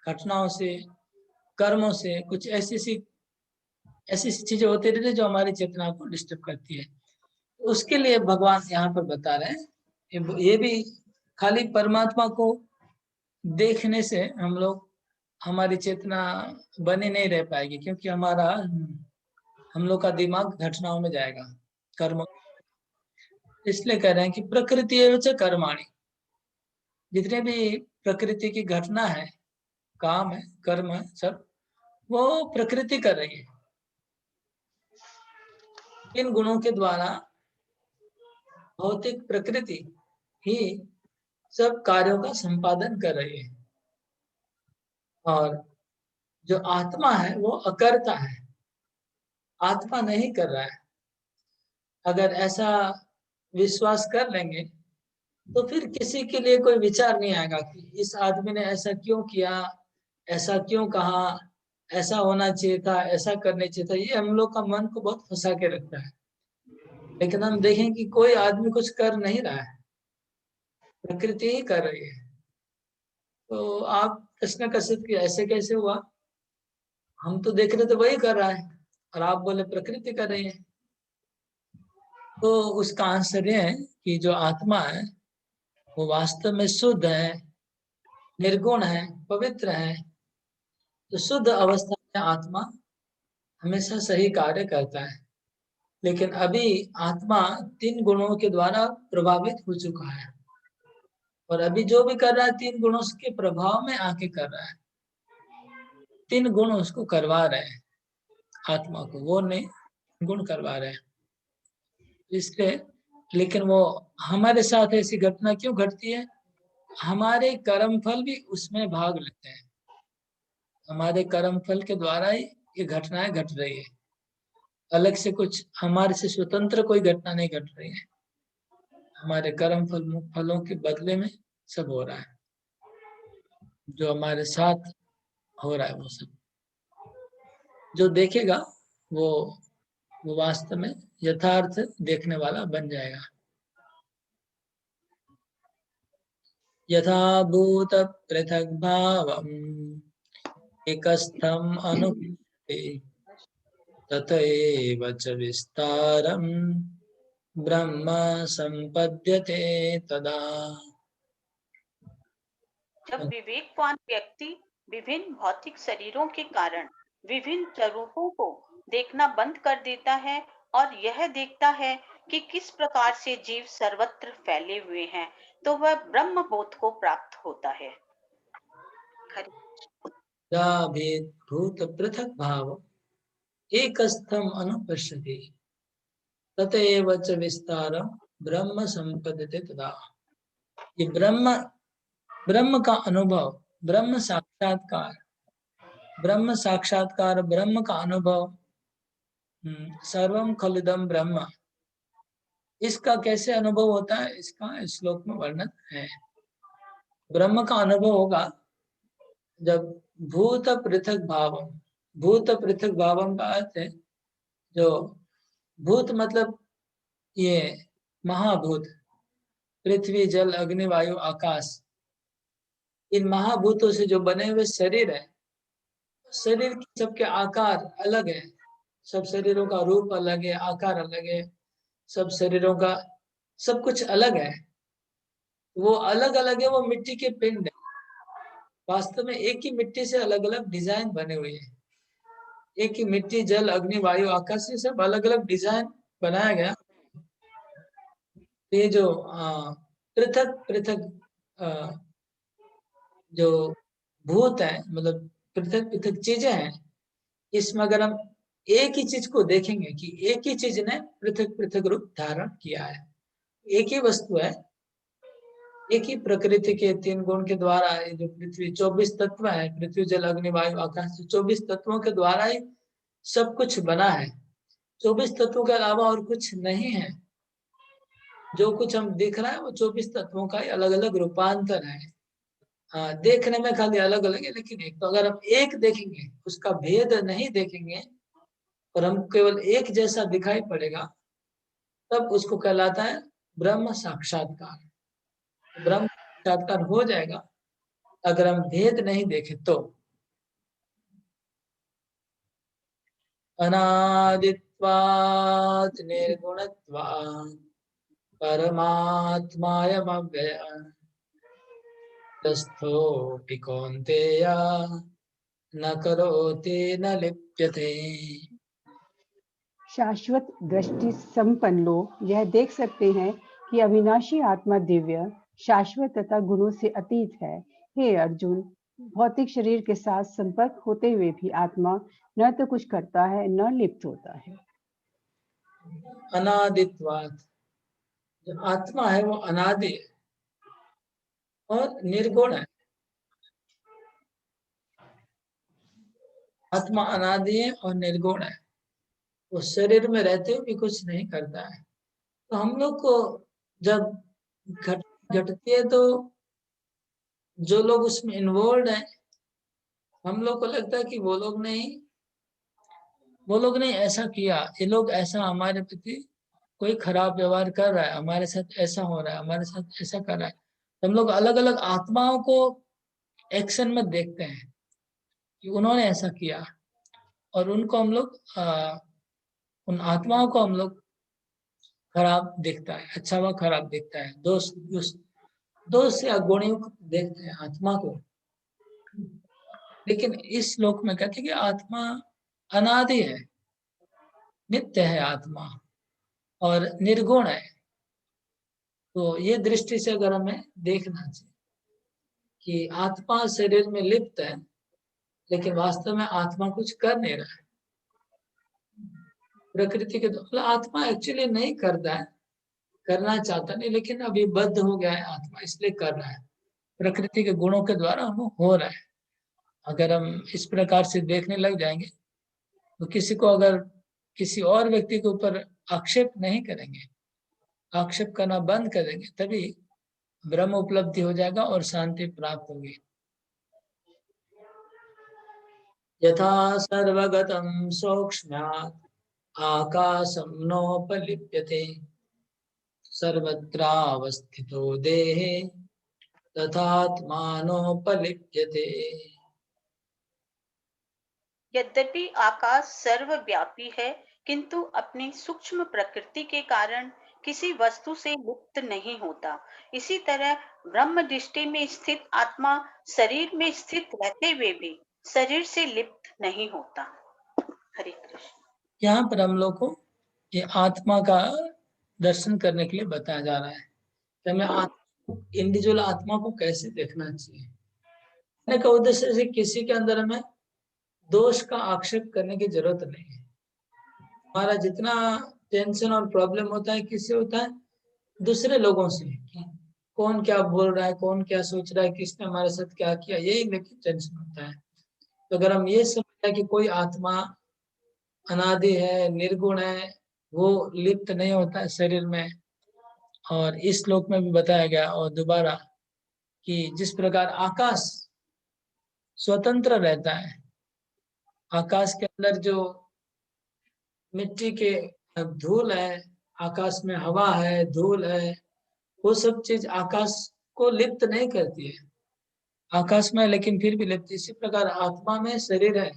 घटनाओं से, कर्मों से, कुछ ऐसी चीजें होती रहती है जो हमारी चेतना को डिस्टर्ब करती है। उसके लिए भगवान यहाँ पर बता रहे हैं, ये भी खाली परमात्मा को देखने से हम लोग, हमारी चेतना बनी नहीं रह पाएगी, क्योंकि हम लोग का दिमाग घटनाओं में जाएगा, कर्म। इसलिए कह रहे हैं कि प्रकृति एवं कर्माणि, जितने भी प्रकृति की घटना है, काम है, कर्म है, सब वो प्रकृति कर रही है। इन गुणों के द्वारा भौतिक प्रकृति ही सब कार्यों का संपादन कर रही है, और जो आत्मा है वो अकर्ता है, आत्मा नहीं कर रहा है। अगर ऐसा विश्वास कर लेंगे तो फिर किसी के लिए कोई विचार नहीं आएगा कि इस आदमी ने ऐसा क्यों किया, ऐसा क्यों कहा, ऐसा होना चाहिए था, ऐसा करने चाहिए था। ये हम लोग का मन को बहुत फंसा के रखता है। लेकिन हम देखें कि कोई आदमी कुछ कर नहीं रहा है, प्रकृति ही कर रही है। तो आप प्रश्न कर सकते हैं ऐसे कैसे हुआ, हम तो देख रहे थे वही कर रहा है, और आप बोले प्रकृति कर रही है। तो उसका आंसर ये है कि जो आत्मा है वो वास्तव में शुद्ध है, निर्गुण है, पवित्र है। तो शुद्ध अवस्था में आत्मा हमेशा सही कार्य करता है। लेकिन अभी आत्मा 3 गुणों के द्वारा प्रभावित हो चुका है, और अभी जो भी कर रहा है 3 गुणों के प्रभाव में आके कर रहा है। 3 गुण उसको करवा रहे हैं, आत्मा को, वो नहीं, गुण करवा रहे हैं। इसलिए, लेकिन वो हमारे साथ ऐसी घटना क्यों घटती है, हमारे कर्म फल भी उसमें भाग लेते हैं। हमारे कर्म फल के द्वारा ही ये घटनाएं घट रही है। अलग से कुछ हमारे से स्वतंत्र कोई घटना नहीं घट रही है, हमारे कर्म फलों के बदले में सब हो रहा है। जो हमारे साथ हो रहा है वो सब जो देखेगा वो वास्तव में यथार्थ देखने वाला बन जाएगा। यथा भूत पृथक भावम् एकस्थम अनुभूति तथैव च विस्तारम् ब्रह्म संपद्यते तदा। जब विवेकवान व्यक्ति विभिन्न भौतिक शरीरों के कारण विभिन्न स्वरूपों को देखना बंद कर देता है और यह देखता है कि किस प्रकार से जीव सर्वत्र फैले हुए हैं, तो वह ब्रह्म बोध को प्राप्त होता है। भूत पृथक भाव एकस्थम अनुपश्यति तथैव च विस्तारम् ब्रह्म संपद्यते तदा। ये ब्रह्म का अनुभव, ब्रह्म साक्षात्कार, ब्रह्म का अनुभव, सर्वम खलिदम ब्रह्म, इसका कैसे अनुभव होता है, इसका इस श्लोक में वर्णन है। ब्रह्म का अनुभव होगा जब भूत पृथक भावम, भूत पृथक भावम का अर्थ है, जो भूत मतलब ये महाभूत, पृथ्वी, जल, अग्नि, वायु, आकाश, इन महाभूतों से जो बने हुए शरीर है, शरीर के सबके आकार अलग है, सब शरीरों का रूप अलग है, आकार अलग है, सब शरीरों का सब कुछ अलग है। वो अलग अलग है, वो मिट्टी के पिंड है। वास्तव में एक ही मिट्टी से अलग अलग डिजाइन बने हुए हैं। एक ही मिट्टी, जल, अग्नि, वायु, आकाश से सब अलग अलग डिजाइन बनाया गया। ये जो पृथक पृथक जो भूत है, मतलब पृथक पृथक चीजें हैं, इसमें अगर हम एक ही चीज को देखेंगे कि एक ही चीज ने पृथक पृथक रूप धारण किया है, एक ही वस्तु है एक ही प्रकृति के 3 गुण के द्वारा ये जो पृथ्वी 24 तत्व है, पृथ्वी जल अग्नि वायु आकाश, 24 तत्वों के द्वारा ही सब कुछ बना है। 24 तत्वों के अलावा और कुछ नहीं है। जो कुछ हम दिख रहा है वो 24 तत्वों का ही अलग अलग रूपांतर है। हाँ, देखने में खाली अलग अलग है, लेकिन एक तो अगर हम एक देखेंगे, उसका भेद नहीं देखेंगे और हम केवल एक जैसा दिखाई पड़ेगा, तब उसको कहलाता है ब्रह्म साक्षात्कार। ब्रह्म साक्षात्कार हो जाएगा अगर हम भेद नहीं देखे तो। अनादित्वात् निर्गुणत्वात् परमात्मायमव्ययः तस्थोऽपि कौन्तेय न करोति न लिप्यते। शाश्वत दृष्टि संपन्न लोग यह देख सकते हैं कि अविनाशी आत्मा दिव्य, शाश्वत तथा गुणों से अतीत है। हे अर्जुन, भौतिक शरीर के साथ संपर्क होते हुए भी आत्मा न तो कुछ करता है न लिप्त होता है। अनादित्वात्, जो आत्मा है वो अनादि है और निर्गुण है। आत्मा अनादि है और निर्गुण है। वो शरीर में रहते हुए भी कुछ नहीं करता है। तो हम लोग को जब घटती है तो जो लोग उसमें इन्वॉल्व हैं, हम लोग को लगता है कि वो लोग नहीं ऐसा किया, ये लोग ऐसा हमारे प्रति कोई खराब व्यवहार कर रहा है, हमारे साथ ऐसा हो रहा है, हमारे साथ ऐसा कर रहा है। तो हम लोग अलग अलग आत्माओं को एक्शन में देखते हैं कि उन्होंने ऐसा किया, और उनको हम लोग उन आत्माओं को हम लोग खराब दिखता है, अच्छा व खराब दिखता है, दोष दोष या गुणियों को देखते हैं आत्मा को। लेकिन इस श्लोक में कहते हैं कि आत्मा अनादि है, नित्य है आत्मा और निर्गुण है। तो ये दृष्टि से अगर हमें देखना चाहिए कि आत्मा शरीर में लिप्त है, लेकिन वास्तव में आत्मा कुछ कर नहीं रहा है। प्रकृति के द्वारा आत्मा एक्चुअली नहीं करता है, करना चाहता नहीं, लेकिन अभी बद्ध हो गया है आत्मा, इसलिए कर रहा है। प्रकृति के गुणों के द्वारा वो हो रहा है। अगर हम इस प्रकार से देखने लग जाएंगे तो किसी को अगर किसी और व्यक्ति के ऊपर आक्षेप नहीं करेंगे, आक्षेप करना बंद कर देंगे, तभी ब्रह्म उपलब्धि हो जाएगा और शांति प्राप्त होगी। यथा सर्वगतं सौक्ष्म्यात् आकाशं नोपलिप्यते सर्वत्रावस्थितो देहे तथात्मानोपलिप्यते। यद्यपि आकाश सर्वव्यापी है, किंतु अपनी सूक्ष्म प्रकृति के कारण किसी वस्तु से मुक्त नहीं होता। इसी तरह ब्रह्म दृष्टि में स्थित आत्मा शरीर में स्थित रहते हुए भी शरीर से लिप्त नहीं होता। हरे कृष्ण। यहाँ पर हम लोग को ये आत्मा का दर्शन करने के लिए बताया जा रहा है कि हमें इंडिविजुअल आत्मा को कैसे देखना चाहिए। कहने का उद्देश्य से किसी के अंदर हमें दोष का आक्षेप करने की जरूरत नहीं है। हमारा जितना टेंशन और प्रॉब्लम होता है किससे होता है? दूसरे लोगों से। कौन क्या बोल रहा है, कौन क्या सोच रहा है, किसने हमारे साथ क्या किया, यही लेकिन टेंशन होता है। तो अगर हम ये समझते कि कोई आत्मा अनादि है, निर्गुण है, वो लिप्त नहीं होता है शरीर में, और इस श्लोक में भी बताया गया और दोबारा कि जिस प्रकार आकाश स्वतंत्र रहता है, आकाश के अंदर जो मिट्टी के धूल है, आकाश में हवा है, धूल है, वो सब चीज आकाश को लिप्त नहीं करती है। आकाश में लेकिन फिर भी लिप्त। इसी प्रकार आत्मा में शरीर है,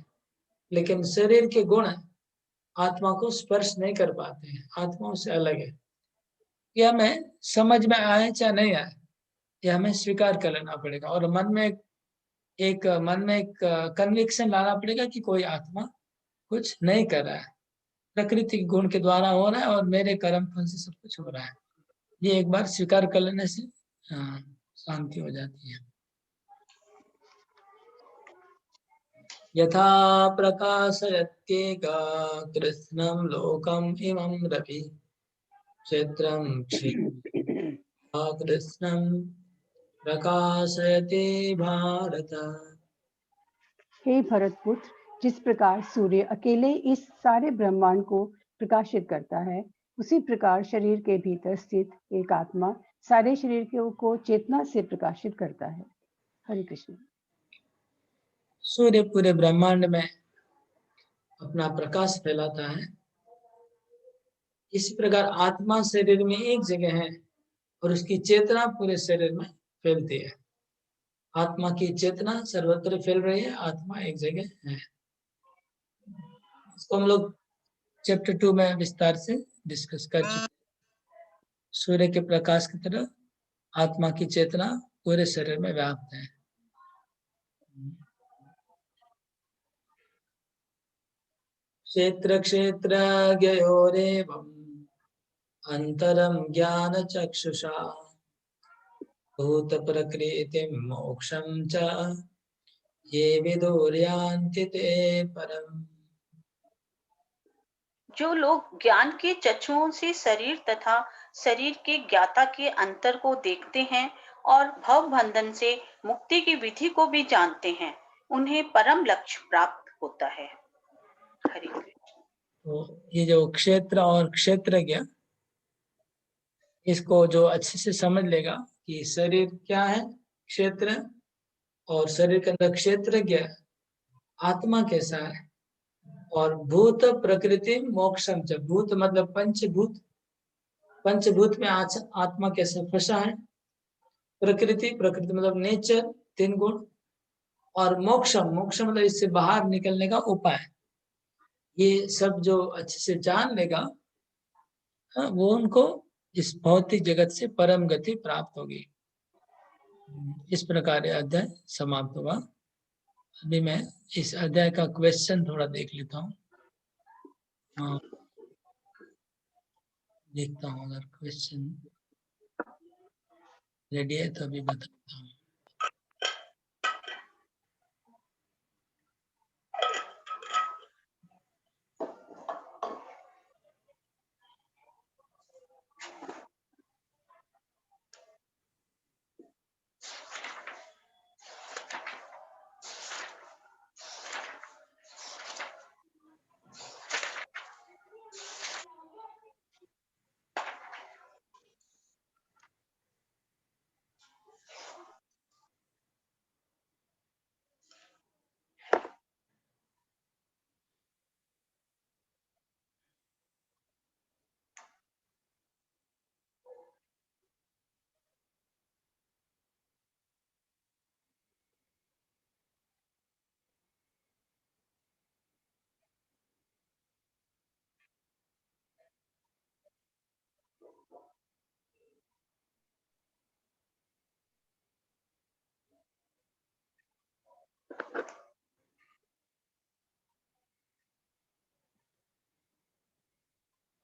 लेकिन शरीर के गुण आत्मा को स्पर्श नहीं कर पाते हैं, आत्मा से अलग है। यह हमें समझ में आए चाहे नहीं आए, यह हमें स्वीकार कर लेना पड़ेगा, और मन में एक कन्विक्शन लाना पड़ेगा कि कोई आत्मा कुछ नहीं कर रहा है, प्रकृति के गुण के द्वारा हो रहा है और मेरे कर्म फल से सब कुछ हो रहा है। ये एक बार स्वीकार कर लेने से शांति हो जाती है। यथा प्रकाशयत्येका कृत्स्नं लोकम् इमं रवि क्षेत्रं कृत्स्नं प्रकाशयते भारत। हे भरत पुत्र, जिस प्रकार सूर्य अकेले इस सारे ब्रह्मांड को प्रकाशित करता है, उसी प्रकार शरीर के भीतर स्थित एक आत्मा सारे शरीर को चेतना से प्रकाशित करता है। हरे कृष्ण। सूर्य पूरे ब्रह्मांड में अपना प्रकाश फैलाता है, इसी प्रकार आत्मा शरीर में एक जगह है और उसकी चेतना पूरे शरीर में फैलती है। आत्मा की चेतना सर्वत्र फैल रही है, आत्मा एक जगह है। इसको हम लोग चैप्टर 2 में विस्तार से डिस्कस कर चुके हैं। सूर्य के प्रकाश की तरह आत्मा की चेतना पूरे शरीर में व्याप्त है। क्षेत्र क्षेत्रज्ञयोरेवम् अंतरम ज्ञान चक्षुषा भूत प्रकृति मोक्षम च ये विदुर्यान्ति ते परम। जो लोग ज्ञान के चक्षुओं से शरीर तथा शरीर के ज्ञाता के अंतर को देखते हैं और भव बंधन से मुक्ति की विधि को भी जानते हैं, उन्हें परम लक्ष्य प्राप्त होता है। हरि कृष्ण। तो ये जो क्षेत्र और क्षेत्रज्ञ, इसको जो अच्छे से समझ लेगा कि शरीर क्या है, क्षेत्र, और शरीर के अंदर क्षेत्रज्ञ आत्मा कैसा है, और भूत प्रकृति मोक्षम च, भूत मतलब पंचभूत, पंचभूत में आत्मा कैसे फंसा है, प्रकृति, प्रकृति मतलब नेचर, 3 गुण, और मोक्षम, मोक्ष मतलब इससे बाहर निकलने का उपाय। ये सब जो अच्छे से जान लेगा, वो उनको इस भौतिक जगत से परम गति प्राप्त होगी। इस प्रकार यह अध्याय समाप्त हुआ। अभी मैं इस अध्याय का क्वेश्चन थोड़ा देख लेता हूँ। हाँ, देखता हूँ अगर क्वेश्चन रेडी है तो अभी बताता हूँ।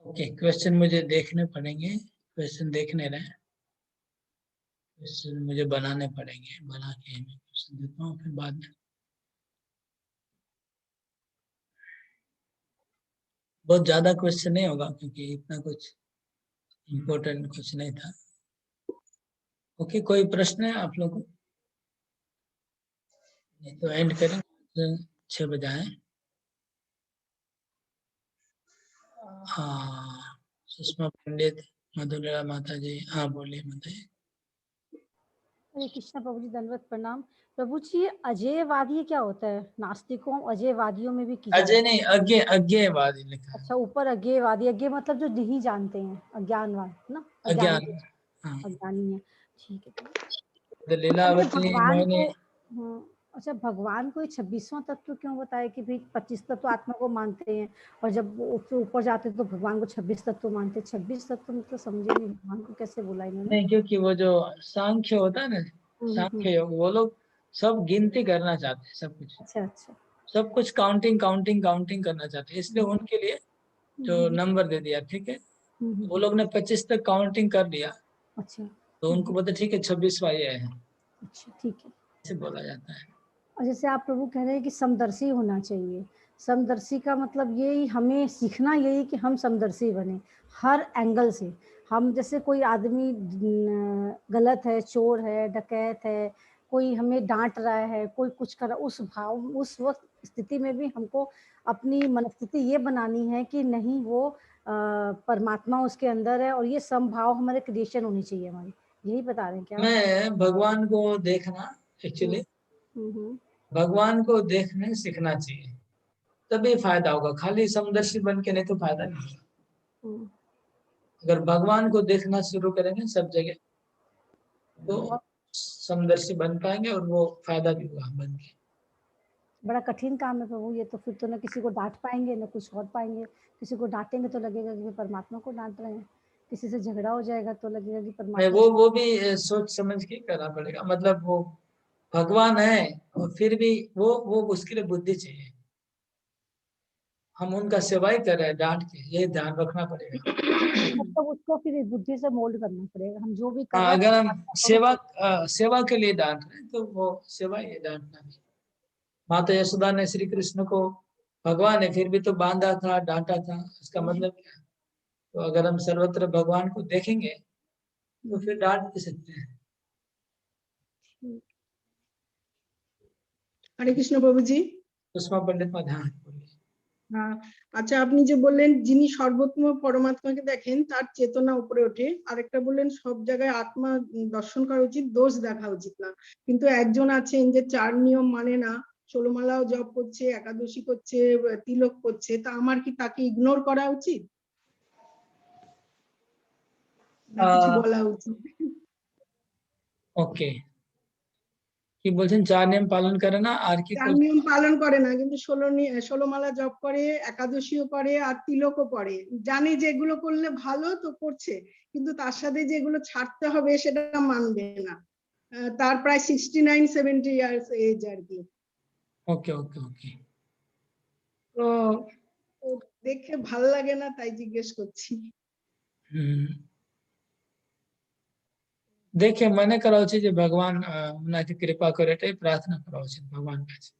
ओके, क्वेश्चन मुझे देखने पड़ेंगे, क्वेश्चन देखने रहे, क्वेश्चन मुझे बनाने पड़ेंगे, बना के मैं क्वेश्चन देता हूँ फिर बाद में। बहुत ज्यादा क्वेश्चन नहीं होगा क्योंकि इतना कुछ इम्पोर्टेंट कुछ नहीं था। ओके, कोई प्रश्न है आप लोगों को? नहीं तो एंड करें, 6 बजे आए। हाँ, सुषमा पंडित, मधुरा माता जी, हाँ बोलिए माता जी। हरे कृष्णा प्रभु जी, दंडवत प्रणाम। प्रभु जी, ये अजयवादी क्या होता है? नास्तिकों अजयवादियों में भी की जाती अजय नहीं, अज्ञेयवादी लिखा है। अच्छा, ऊपर अज्ञेयवादी, अज्ञेय मतलब जो नहीं जानते हैं, अज्ञानवाद ना, अज्ञान, अज्ञानी, हाँ। अज्ञानी है। ठीक है। तो अरे लीलावती भगवान मोहिनी, को, अच्छा भगवान को 26वां तत्व क्यों बताया कि भाई 25 तत्व आत्मा को मानते हैं और जब वो उससे ऊपर जाते हैं तो भगवान को 26 तत्व मानते हैं? 26 तत्व मतलब समझे नहीं, भगवान को कैसे बोला इन्होंने? नहीं क्योंकि वो जो सांख्य होता है ना, सांख्य योग, वो लोग सब गिनती करना चाहते हैं, सब कुछ, अच्छा अच्छा। सब कुछ काउंटिंग काउंटिंग काउंटिंग करना चाहते हैं, इसलिए उनके लिए जो नंबर दे दिया, ठीक है। वो लोग ने 25 तक काउंटिंग कर लिया, अच्छा तो उनको बोलते ठीक है 26वां ये है, अच्छा, ठीक है। ऐसे बोला जाता है। और जैसे आप प्रभु कह रहे हैं कि समदर्शी होना चाहिए, समदर्शी का मतलब यही, हमें सीखना यही कि हम समदर्शी बने हर एंगल से। हम जैसे कोई आदमी गलत है, चोर है, डकैत है, कोई हमें डांट रहा है, कोई कुछ कर रहा है, उस भाव उस वक्त स्थिति में भी हमको अपनी मनस्थिति ये बनानी है कि नहीं, वो परमात्मा उसके अंदर है और ये समभाव हमारे क्रिएशन होनी चाहिए हमारी। यही बता रहे हैं क्या? मैं भगवान को देखना, एक्चुअली भगवान को देखने सीखना चाहिए, तभी फायदा होगा। खाली समदर्शी बन के नहीं तो फायदा नहीं होगा। अगर भगवान को देखना शुरू करेंगे सब जगह तो समदर्शी बन पाएंगे और वो फायदा भी होगा बन के। बड़ा कठिन काम है प्रभु ये तो। फिर तो ना किसी को डांट पाएंगे ना कुछ और पाएंगे। किसी को डांटेंगे तो लगेगा कि परमात्मा को डांट रहे हैं, किसी से झगड़ा हो जाएगा तो लगेगा कि नहीं, परमात्मा। वो भी सोच समझ के करना पड़ेगा। मतलब वो भगवान है और फिर भी वो उसके लिए बुद्धि चाहिए। हम उनका सेवा ही कर रहे हैं डांट के, ये ध्यान रखना पड़ेगा। मतलब उसको फिर बुद्धि से मोल्ड करना पड़ेगा। हम जो भी कर रहे हाँ, हैं अगर हम सेवा के लिए डांट रहे हैं तो वो सेवा ही है, डांटना भी। माता यशोदा ने श्री कृष्ण को, भगवान है फिर भी तो बांधा था, डांटा था, इसका मतलब क्या? तो अगर हम सर्वत्र भगवान को देखेंगे तो फिर डांट भी सकते हैं। हरे कृष्ण प्रभु जी। सुषमा पंडित में ध्यान बोलिए। হ্যাঁ, আচ্ছা আপনি যে বললেন যিনি সর্বোত্তম পরমাত্মাকে দেখেন তার চেতনা উপরে ওঠে, আরেকটা বললেন সব জায়গায় আত্মা দর্শন করা উচিত, দোষ দেখা উচিত না। কিন্তু একজন আছেন যে 4 নিয়ম মানে না, 16 মালাও জপ করছে, একাদশী করছে, তিলক করছে, তা আমার কি তাকে ইগনোর করা উচিত না কিছু বলা উচিত? ওকে, কি বলছেন? 4 নিয়ম পালন করে না আর কি 4 নিয়ম পালন করে না কিন্তু 16 মালা জপ করে, একাদশীও করে আর তিলকও করে, জানে যে এগুলো করলে ভালো তো করছে, কিন্তু তার সাথে যে এগুলো ছাড়তে হবে সেটা মানবে না। তার প্রায় 69-70 ইয়ার্স এজ আর কি। ওকে ওকে ওকে, তো দেখে ভালো লাগে না তাই জিজ্ঞেস করছি। দেখে মনে করা উচিত যে ভগবান ওনাকে কৃপা করে, এটাই প্রার্থনা করা উচিত ভগবান কাছে।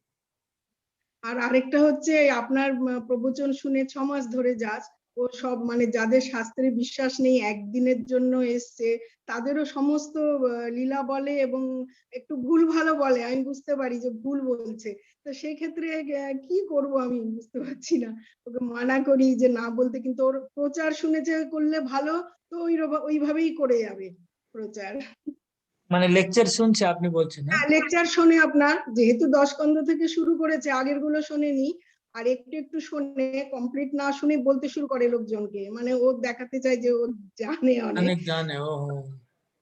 আর আরেকটা হচ্ছে আপনার প্রবচন শুনে 6 মাস ধরে যাস, ও সব মানে যাদের শাস্ত্রে বিশ্বাস নেই, একদিনের জন্য এসছে, তাদেরও সমস্ত লীলা বলে এবং একটু ভুল ভালো বলে, আমি বুঝতে পারি যে ভুল বলছে। তো সেই ক্ষেত্রে কি করব আমি বুঝতে পারছি না। ওকে মানা করি যে না বলতে, কিন্তু ওর প্রচার শুনেছে করলে ভালো, তো ওইভাবেই করে যাবে প্রচার। মানে লেকচার শুনছে আপনি বলছেন? হ্যাঁ, লেকচার শোনে আপনার, যেহেতু 10 স্কন্ধ থেকে শুরু করেছে, আগের গুলো শোনেনি, আর একটু একটু শোনে, কমপ্লিট না শুনে বলতে শুরু করে লোকজনকে, মানে ও দেখাতে চায় যে ও জানে অনেক। অনেক জানে, ও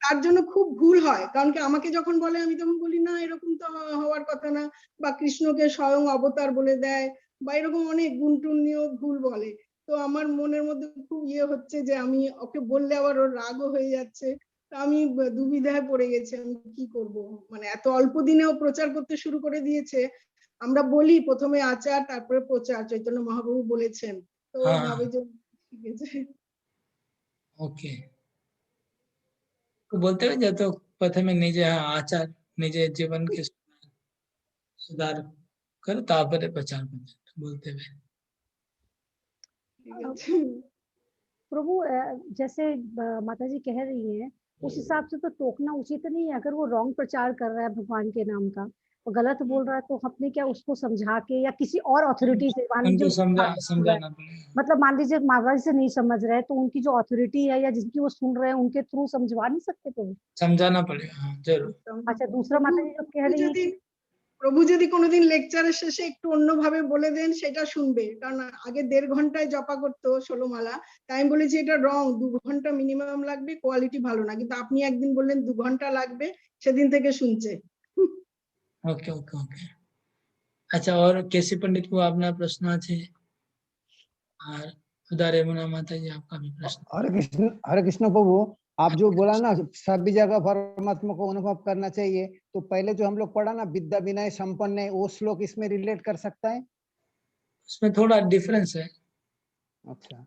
তার জন্য খুব ভুল হয়, কারণ কি আমাকে যখন বলে আমি তখন বলি না এরকম তো হওয়ার কথা না, বা কৃষ্ণকে স্বয়ং অবতার বলে দেয়, বা এরকম অনেক গুণটুন নিয়েও ভুল বলে। তো আমার মনের মধ্যে খুব হচ্ছে যে আমি ওকে বললে আবার ওর রাগও হয়ে যাচ্ছে। আমি দুবিধায় পড়ে গেছি, আমি কি করব। মানে এত অল্প দিনেও প্রচার করতে শুরু করে দিয়েছে। আমরা বলি প্রথমে আচার তারপরে প্রচার, চৈতন্য মহাপ্রভু বলেছেন, তো ভাবে যে ঠিক আছে। ওকে, বলতে হবে যে তো প্রথমে নিজে আচার, নিজের জীবনকে सुधार कर तापरे प्रचार करते बोलते हुए। प्रभु जैसे माता जी कह रही हैं उस हिसाब से तो टोकना उचित नहीं है। अगर वो रॉन्ग प्रचार कर रहा है भगवान के नाम का, वो गलत बोल रहा है, तो हमने क्या उसको समझा के या किसी और अथॉरिटी से, मान लीजिए समझाना पड़ेगा। मतलब मान लीजिए महाराज से नहीं समझ रहे तो उनकी जो अथॉरिटी है या जिनकी वो सुन रहे हैं उनके थ्रू समझवा नहीं सकते? तो समझाना पड़ेगा जरूर। अच्छा, दूसरा माता जी जो कह रही है প্রভু যদি কোনোদিন লেকচারের শেষে একটু অন্যভাবে বলে দেন সেটা শুনবে, কারণ আগে 1.5 ঘন্টায় জপা করতো 16 মালা, তাই আমি বলেছি এটা রং, 2 ঘন্টা মিনিমাম লাগবে, কোয়ালিটি ভালো না, কিন্তু আপনি একদিন বললেন 2 ঘন্টা লাগবে, সেদিন থেকে শুনছে। ওকে ওকে ওকে, আচ্ছা। और केसी पंडित को अपना प्रश्न আছে और उधर यमुना माता जी आपका भी प्रश्न। हरे कृष्ण प्रभु, आप जो बोला ना सभी जगह परमात्मा को अनुभव करना चाहिए, तो पहले जो हम लोग पढ़ा ना विद्या विनय संपन्न है, वो श्लोक इसमें रिलेट कर सकता है? उसमें थोड़ा डिफरेंस है। अच्छा,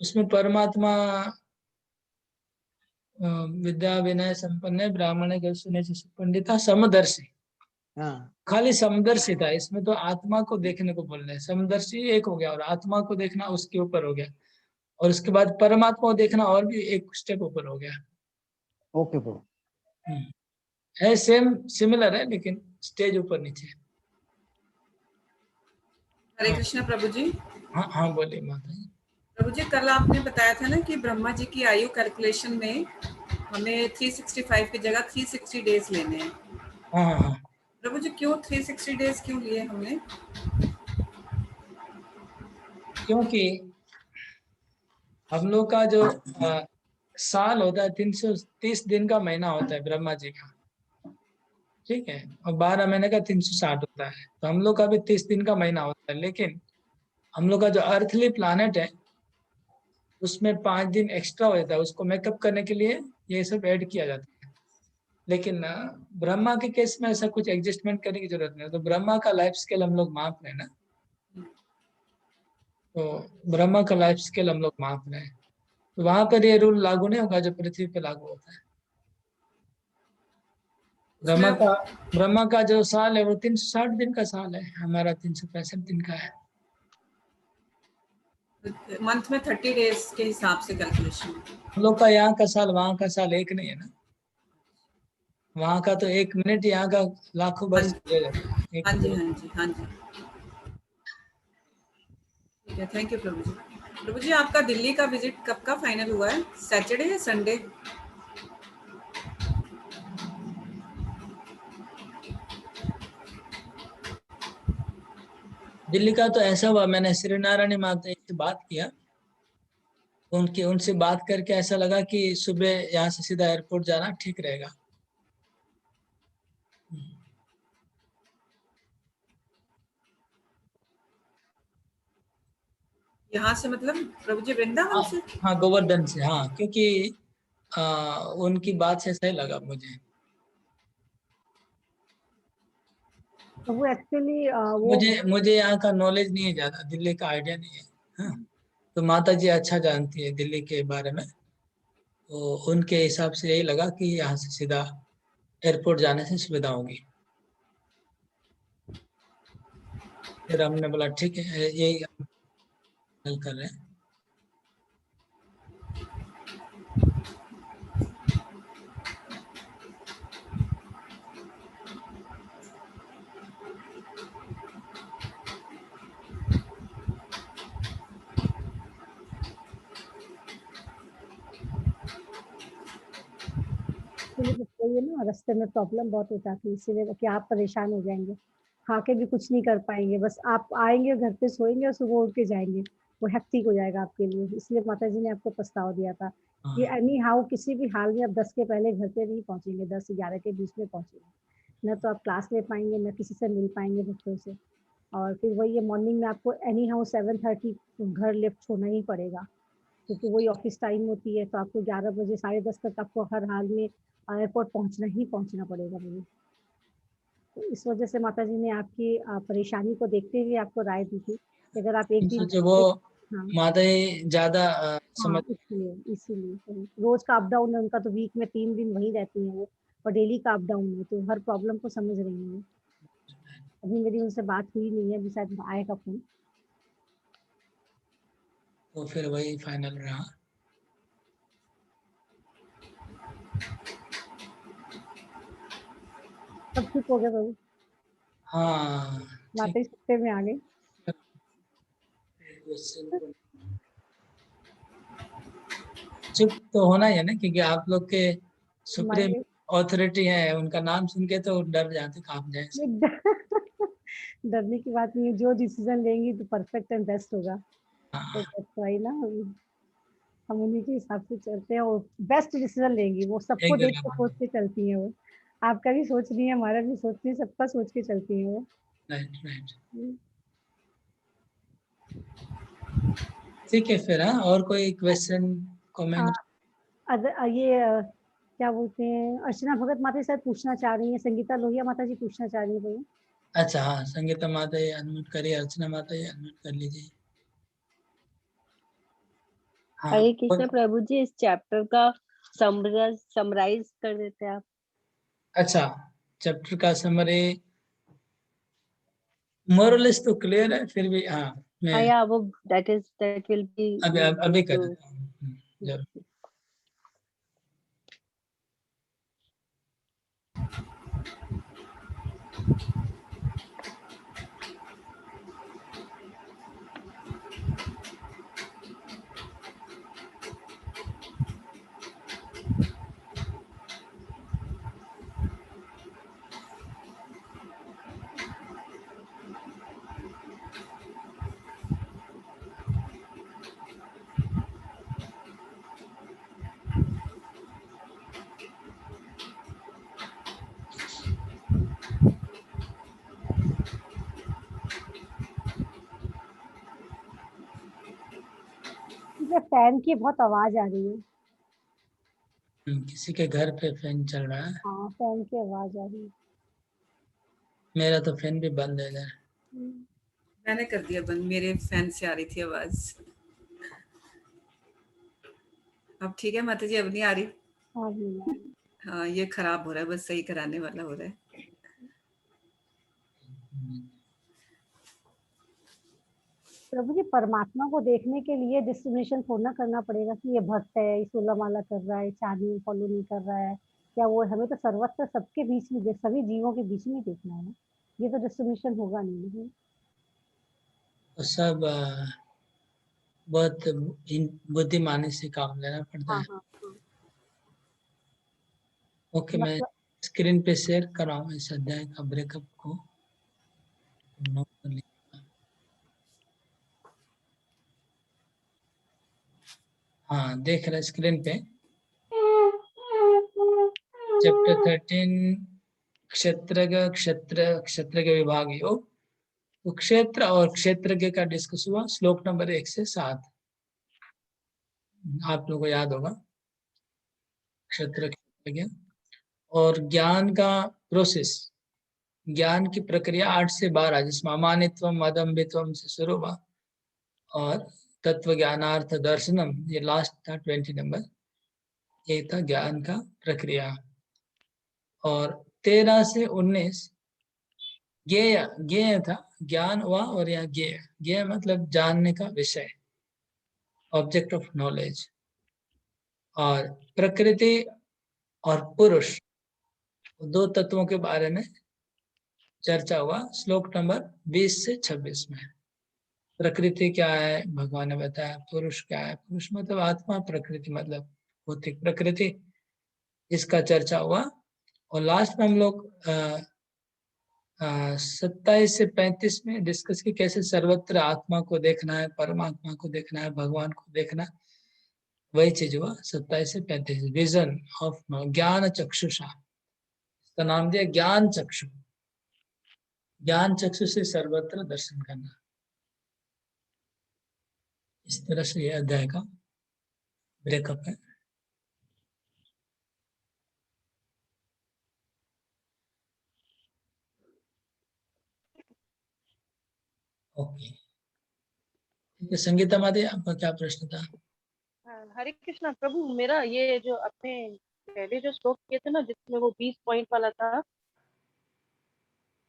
उसमें परमात्मा विद्या विनय संपन्न है, ब्राह्मण पंडिता समदर्शी, खाली समदर्शी था। इसमें तो आत्मा को देखने को बोल रहे हैं। समदर्शी एक हो गया और आत्मा को देखना उसके ऊपर हो गया। और उसके बाद परमात्मा को देखना और भी एक स्टेप ऊपर हो गया। ओके प्रभु। है सेम सिमिलर है लेकिन स्टेज ऊपर नीचे। हरे हाँ। कृष्णा प्रभु जी। हाँ हाँ बोलिए माता जी। प्रभु जी कल आपने बताया था ना कि ब्रह्मा जी की आयु कैलकुलेशन में हमें 365 की जगह 360 डेज लेने हैं। हाँ हाँ हाँ। प्रभु जी क्यों 360 डेज क्यों लिए हमने? क्योंकि हम लोग का जो साल होता है 330 दिन का महीना होता है ब्रह्मा जी का, ठीक है, और 12 महीने का 360 होता है। तो हम लोग का भी 30 दिन का महीना होता है, लेकिन हम लोग का जो अर्थली प्लानेट है उसमें 5 दिन एक्स्ट्रा हो जाता है, उसको मेकअप करने के लिए ये सब ऐड किया जाता है। लेकिन ब्रह्मा के केस में ऐसा कुछ एडजस्टमेंट करने की जरूरत नहीं है। तो ब्रह्मा का लाइफ स्केल हम लोग माप रहे हैं ना, तो ब्रह्मा का लाइफ स्केल हम लोग माप रहे हैं, तो वहां पर ये रूल लागू नहीं होगा जो पृथ्वी पे लागू होता है। ब्रह्मा का जो साल है वो 360 दिन का साल है, हमारा 365 दिन का है। मंथ में 30 डेज के हिसाब से कैलकुलेशन। हम लोग का यहाँ का साल वहाँ का साल एक नहीं है ना, वहाँ का तो 1 मिनट, यहाँ का लाखों वर्ष ले जाता है। हाँ जी हाँ जी हाँ जी, ठीक है, थैंक यू प्रभु जी। प्रभु जी आपका दिल्ली का विजिट कब का फाइनल हुआ है, सैटरडे या संडे? दिल्ली का तो ऐसा हुआ, मैंने श्री नारायणी माता जी से बात किया, उनसे बात करके ऐसा लगा कि सुबह यहाँ से सीधा एयरपोर्ट जाना ठीक रहेगा। यहाँ से मतलब प्रभु जी वृंदावन से? हाँ गोवर्धन से, हाँ, क्योंकि उनकी बात से सही लगा मुझे। तो वो एक्चुअली वो मुझे यहाँ का नॉलेज नहीं है ज्यादा, दिल्ली का आइडिया नहीं है। हाँ, तो माता जी अच्छा जानती है दिल्ली के बारे में, तो उनके हिसाब से यही लगा कि यहाँ से सीधा एयरपोर्ट जाने से सुविधा होगी। फिर हमने बोला ठीक है, यही हल कर रहे हैं। ये ना रास्ते में प्रॉब्लम बहुत हो जाती है, इसीलिए कि आप परेशान हो जाएंगे, खा के भी कुछ नहीं कर पाएंगे, बस आप आएंगे घर पे सोएंगे और सुबह उठ के जाएंगे, वो हेक्टिक हो जाएगा आपके लिए। इसलिए माता जी ने आपको प्रस्ताव दिया था कि एनी हाउ किसी भी हाल में आप 10 के पहले घर पे नहीं पहुंचेंगे, 10 से 11 के बीच में पहुंचेंगे, न तो आप क्लास ले पाएंगे न किसी से मिल पाएंगे बच्चों से। और फिर वही मॉर्निंग में आपको एनी हाउ 7:30 घर लिफ्ट छोड़ना ही पड़ेगा, क्योंकि वही ऑफिस टाइम होती है, तो आपको 11 बजे 10:30 तक आपको हर हाल में एयरपोर्ट पहुंचना पड़ेगा मुझे। तो इस वजह से माता जी ने आपकी परेशानी को देखते हुए आपको राय दी थी कि अगर आप एक दिन वो हाँ माता जी ज्यादा समझ, इसीलिए रोज का अप डाउन है उनका, तो वीक में 3 दिन वहीं रहती हैं वो, और डेली का अप डाउन है, तो हर प्रॉब्लम को समझ रही हैं वो। अभी मेरी उनसे बात हुई नहीं है, अभी शायद आएगा फोन। तो फिर वही फाइनल रहा। सब ठीक हो गया बाबू? हाँ माता जी सत्य में आ गई। चुप तो होना ही है ना, क्योंकि आप लोग के सुप्रीम अथॉरिटी है, उनका नाम सुन के तो डर जाते, कांप जाए। डरने की बात नहीं है, जो डिसीजन लेंगी तो परफेक्ट एंड बेस्ट होगा। हाँ। तो वही ना, हम उन्हीं के हिसाब से चलते हैं और बेस्ट डिसीजन लेंगी, वो सबको देख के सोच के चलती है वो। आपका भी सोच रही है, हमारा भी सोच रही है, सबका सोच के चलती है वो। राइट। ठीक है फिर, हाँ, और कोई क्वेश्चन कमेंट? ये क्या बोलते हैं, अर्चना भगत माता जी शायद पूछना चाह रही है, संगीता लोहिया माता जी पूछना चाह रही है भैया। अच्छा, हाँ, संगीता माता जी अनम्यूट करिए, अर्चना माता जी अनम्यूट कर लीजिए। हाँ, हरे कृष्ण प्रभु जी, इस चैप्टर का समराइज कर देते हैं आप? अच्छा, चैप्टर का समरी मोरलेस तो क्लियर है, फिर भी हाँ मैं yeah, वो that will be अभी कर to- देता हूँ। जरूर। मुझे फैन की बहुत आवाज आ रही है। किसी के घर पे फैन चल रहा है। हाँ, फैन की आवाज आ रही है। मेरा तो फैन भी बंद है इधर। मैंने कर दिया बंद, मेरे फैन से आ रही थी आवाज। अब ठीक है माता जी, अब नहीं आ रही? हाँ जी। हाँ, ये खराब हो रहा है, बस सही कराने वाला हो रहा है। प्रभु जी, परमात्मा को देखने के लिए डिस्क्रिमिनेशन थोड़ा ना करना पड़ेगा कि ये भक्त है, ये सोलह माला कर रहा है, चांदी फॉलो नहीं कर रहा है, क्या वो हमें तो सर्वत्र सबके बीच में सभी जीवों के बीच में देखना है ना। ये तो डिस्क्रिमिनेशन होगा नहीं। तो सब बहुत बुद्धिमानी से काम लेना पड़ता हाँ है। हाँ हाँ। ओके, मैं स्क्रीन पे शेयर कर रहा हूँ इस अध्याय का ब्रेकअप को नोट कर लिया। हाँ, देख रहे स्क्रीन पे चैप्टर 13 क्षेत्र के विभाग योग, तो क्षेत्र और क्षेत्रज्ञ का डिस्कस हुआ श्लोक नंबर 1 से 7। आप लोगों को याद होगा क्षेत्र क्षेत्रज्ञ और ज्ञान का प्रोसेस, ज्ञान की प्रक्रिया 8 से 12 जिसमें अमानित्वम अदम्भित्वम से शुरू हुआ और तत्व ज्ञानार्थ दर्शनम ये लास्ट था 20 नंबर। ये था ज्ञान का प्रक्रिया। और 13 से 19 ज्ञेय ज्ञेय था, ज्ञान हुआ और यहाँ ज्ञेय ज्ञेय मतलब जानने का विषय, ऑब्जेक्ट ऑफ नॉलेज। और प्रकृति और पुरुष दो तत्वों के बारे में चर्चा हुआ श्लोक नंबर 20 से 26 में। प्रकृति क्या है भगवान ने बताया, पुरुष क्या है, पुरुष मतलब आत्मा, प्रकृति मतलब भौतिक प्रकृति, इसका चर्चा हुआ। और लास्ट में हम लोग 27 से 35 में डिस्कस की कैसे सर्वत्र आत्मा को देखना है, परमात्मा को देखना है, भगवान को देखना, वही चीज हुआ 27 से 35। विजन ऑफ ज्ञान चक्षुषा, इसका नाम दिया ज्ञान चक्षु, ज्ञान चक्षु से सर्वत्र दर्शन करना। इस तरह से यह अध्याय का ब्रेकअप है। ओके, ठीक है। संगीता माते, आपका क्या प्रश्न था? हरे कृष्णा प्रभु, मेरा ये जो अपने पहले जो श्लोक किए थे ना, जिसमें वो 20 पॉइंट वाला था,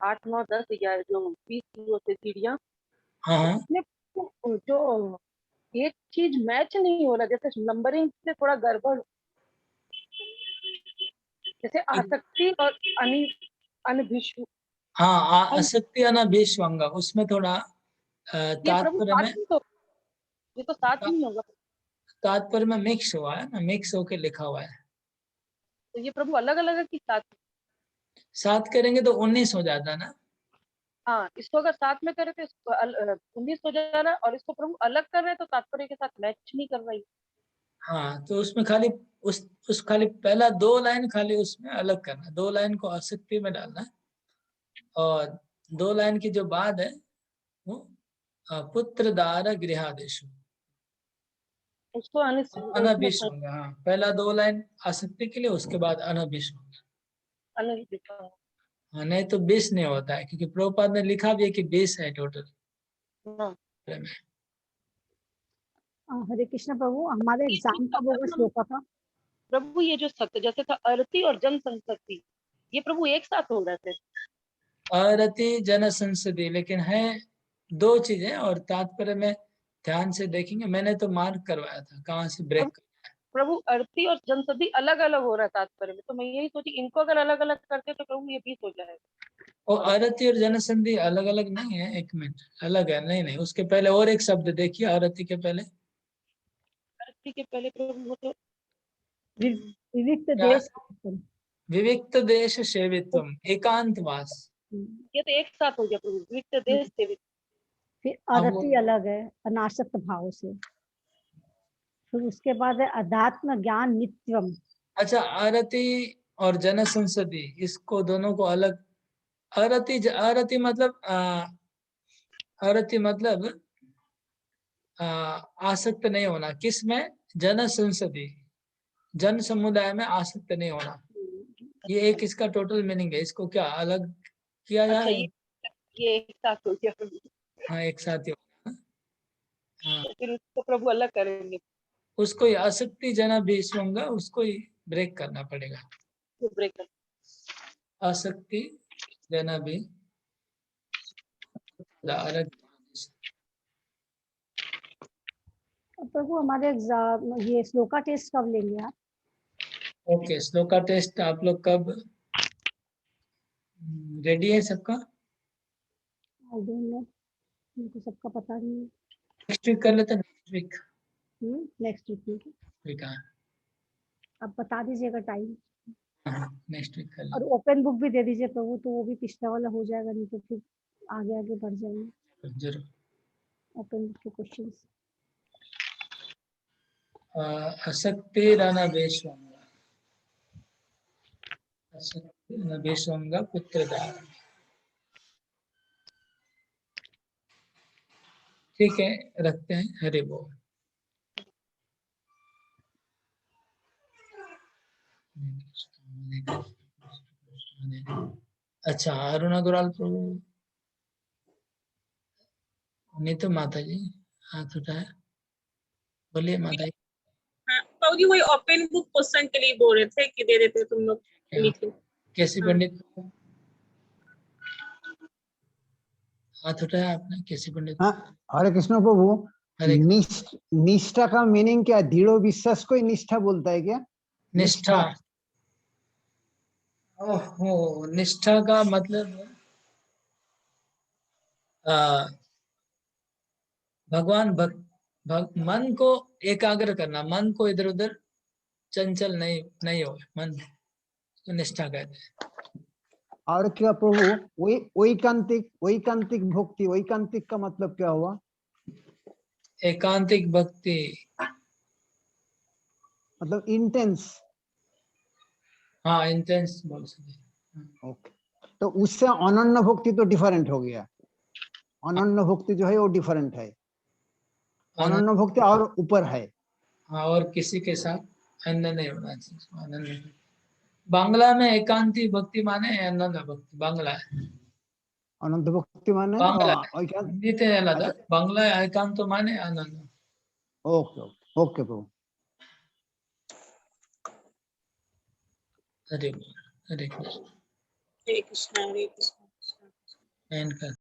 8, 9, 10, 11 जो 20 से सीढ़ियाँ, हाँ हाँ, उसमें जो एक चीज मैच नहीं हो रहा, जैसे नंबरिंग से थोड़ा गड़बड़, जैसे आसक्ति और अनभिष्व। हाँ आसक्ति अनाभिष्वंग, उसमें थोड़ा ये प्रभु तात्पर्य साथ में, ही तो, ये तो साथ ही नहीं होगा, तात्पर्य में मिक्स हुआ है ना, मिक्स होके लिखा हुआ है। तो ये प्रभु अलग अलग है कि साथ? साथ करेंगे तो 19 हो जाता ना। हाँ, इसको अगर साथ में करे तो 19 हो जा रहा है, और इसको प्रभु अलग कर रहे हैं तो तात्पर्य के साथ मैच नहीं कर रही। हाँ, तो उसमें खाली उस खाली पहला 2 लाइन खाली उसमें अलग करना, 2 लाइन को आसक्ति में डालना है, और 2 लाइन की जो बाद है वो पुत्र दार गृहादेशु उसको अनभिष्व होगा। हाँ, पहला 2 लाइन आसक्ति के लिए, उसके बाद अनभिष्व होगा। हाँ, नहीं तो 20 नहीं होता है, क्योंकि प्रभुपाद ने लिखा भी है कि 20 है टोटल। हरे कृष्ण प्रभु, हमारे एग्जाम कब होगा श्लोका का? प्रभु ये जो सत्य जैसे था अरति और जन संसक्ति, ये प्रभु एक साथ हो रहे थे। अरति जन संसदि, लेकिन है दो चीजें, और तात्पर्य में ध्यान से देखेंगे। मैंने तो मार्क करवाया था कहाँ से ब्रेक। प्रभु अर्थी और जनसदी अलग अलग हो रहा है तात्पर्य में, तो मैं यही सोची इनको अगर अलग अलग करते तो प्रभु ये 20 हो जाएगा। और अरति और जनसंधि अलग अलग नहीं है, एक मिनट, अलग है। नहीं नहीं, उसके पहले और एक शब्द देखिए, अरति के पहले। अर्थी के पहले प्रभु वो तो विविक्त देश, विविक्त देश सेवित्वम, एकांतवास। ये तो एक साथ हो गया प्रभु, विविक्त देश सेवित। फिर अब अरति अलग है अनासक्त भाव से। फिर उसके बाद है अध्यात्म ज्ञान नित्यम। अच्छा, अरति और जनसंसदी, इसको दोनों को अलग। अरति मतलब अरति मतलब आसक्त नहीं होना। किस में? जन संसदी, जन समुदाय में आसक्त नहीं होना। ये एक इसका टोटल मीनिंग है। इसको क्या अलग किया अच्छा, जाए? ये एक साथ हो गया प्रभु। हाँ, एक साथ ही होगा। हाँ, तो फिर उसको प्रभु अलग करेंगे। उसको ही आसक्ति जना भीष्मंगा, उसको ही ब्रेक करना पड़ेगा। तो ब्रेक कर। आसक्ति जना भी प्रभु हमारे एग्जाम ये श्लोका टेस्ट कब लेंगे आप? ओके, श्लोका टेस्ट आप लोग कब रेडी है सबका? आई डोंट नो, मुझे सबका पता नहीं है। नेक्स्ट वीक कर लेते हैं। नेक्स्ट वीक नेक्स्ट वीक आप बता दीजिएगा टाइम। नेक्स्ट वीक कर और ओपन बुक भी दे दीजिए प्रभु, तो वो भी पिछला वाला हो जाएगा, नहीं तो फिर आगे आगे बढ़ जाएंगे लेंगे जरूर। ओपन बुक के क्वेश्चंस। आसक्ति राना बेशंगा, आसक्ति राना बेशंगा पुत्रदार। ठीक है, रखते हैं। हरि बोल। अच्छा, अरुणा गुराल प्रभु, नहीं तो माता जी हाथ उठाया, बोलिए माता जी। हाँ जी, वही ओपन बुक क्वेश्चन के लिए बोल रहे थे कि दे देते तुम लोग लिख लो। कैसी पंडित? हाथ उठाया आपने, कैसी पंडित? हाँ, हरे कृष्ण प्रभु, हरे निष्ठा का मीनिंग क्या? दृढ़ विश्वास को ही निष्ठा बोलता है क्या? निष्ठा। ओहो, निष्ठा का मतलब भगवान मन को एकाग्र करना, मन को इधर उधर चंचल नहीं हो, मन तो निष्ठा कहते हैं। और क्या प्रभु, वैकांतिक भक्ति, वैकांतिक का मतलब क्या हुआ? एकांतिक भक्ति मतलब इंटेंस। हाँ, इंटेंस बोल सकते। ओके, तो उससे अनन्य भक्ति तो डिफरेंट हो गया। अनन्य भक्ति जो है वो डिफरेंट है, अनन्य भक्ति और ऊपर है। हाँ, और किसी के साथ अन्य नहीं होना चाहिए। अनन्य बांग्ला में एकांतिक भक्ति माने अनन्य भक्ति, बांग्ला है। अनंत भक्ति माने बांग्ला हिंदी ते अलग, बांग्ला एकांत माने अनन्य। Okay okay okay Prabhu. Hare Krishna, Hare Krishna. Hare Krishna, Hare Krishna. And कर।